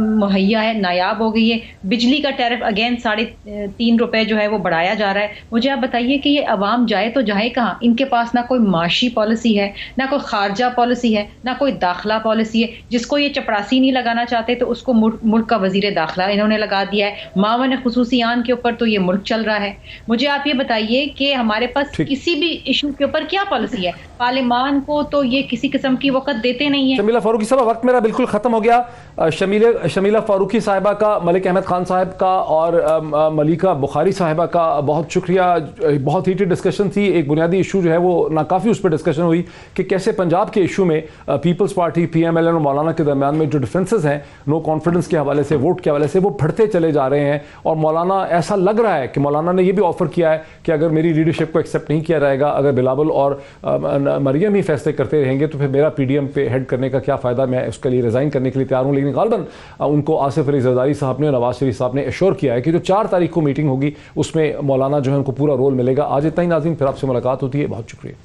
मुहैया है, नायाब हो गई है। बिजली का टैरिफ अगेन 3.5 रुपए जो है वो बढ़ाया जा रहा है। मुझे आप बताइए कि ये अवाम जाए तो जाए कहाँ? इनके पास ना कोई माशी पॉलिसी है, ना कोई खारजा पॉलिसी है, ना कोई दाखिला पॉलिसी है। जिसको ये चपरासी नहीं लगाना चाहते तो उसको मुल्क का वजीर दाखिला इन्होंने लगा दिया है। मावन खुसूसी आन के ऊपर तो ये मुल्क चल रहा है। मुझे आप ये बताइए कि हमारे पास किसी भी इशू के ऊपर क्या पॉलिसी है? पार्लियामान को तो ये किसी किस्म की वक्त देते नहीं है।
शर्मिला फारूकी साहब, वक्त मेरा बिल्कुल खत्म हो गया। शर्मिला फारूकी साहिबा का, मलिक अहमद खान साहब का और मलिका बुखारी साहिबा का बहुत शुक्रिया। बहुत हीटेड डिस्कशन थी। एक बुनियादी इशू जो है वो नाकाफ़ी उस पर डिस्कशन हुई कि कैसे पंजाब के इशू में पीपल्स पार्टी, PMLN और मौलाना के दरमियान में जो डिफरेंसेस हैं नो कॉन्फिडेंस के हवाले से, वोट के हवाले से, वो बढ़ते चले जा रहे हैं। और मौलाना, ऐसा लग रहा है कि मौलाना ने यह भी ऑफर किया है कि अगर मेरी लीडरशिप को एक्सेप्ट नहीं किया जाएगा, अगर बिलावल और मरियम ही फैसले करते रहेंगे तो फिर मेरा PDM पे हेड करने का क्या फ़ायदा। मैं उसके लिए रिज़ाइन करने के लिए तैयार हूँ। लेकिन गालबन उनको आसिफ अली जरदारी साहब ने, नवाज शरीफ साहब ने एश्योर किया है कि जो 4 तारीख को मीटिंग होगी उसमें मौलाना जो है उनको पूरा रोल मिलेगा। आज इतना ही नाज़रीन, फिर आपसे मुलाकात होती है। बहुत शुक्रिया।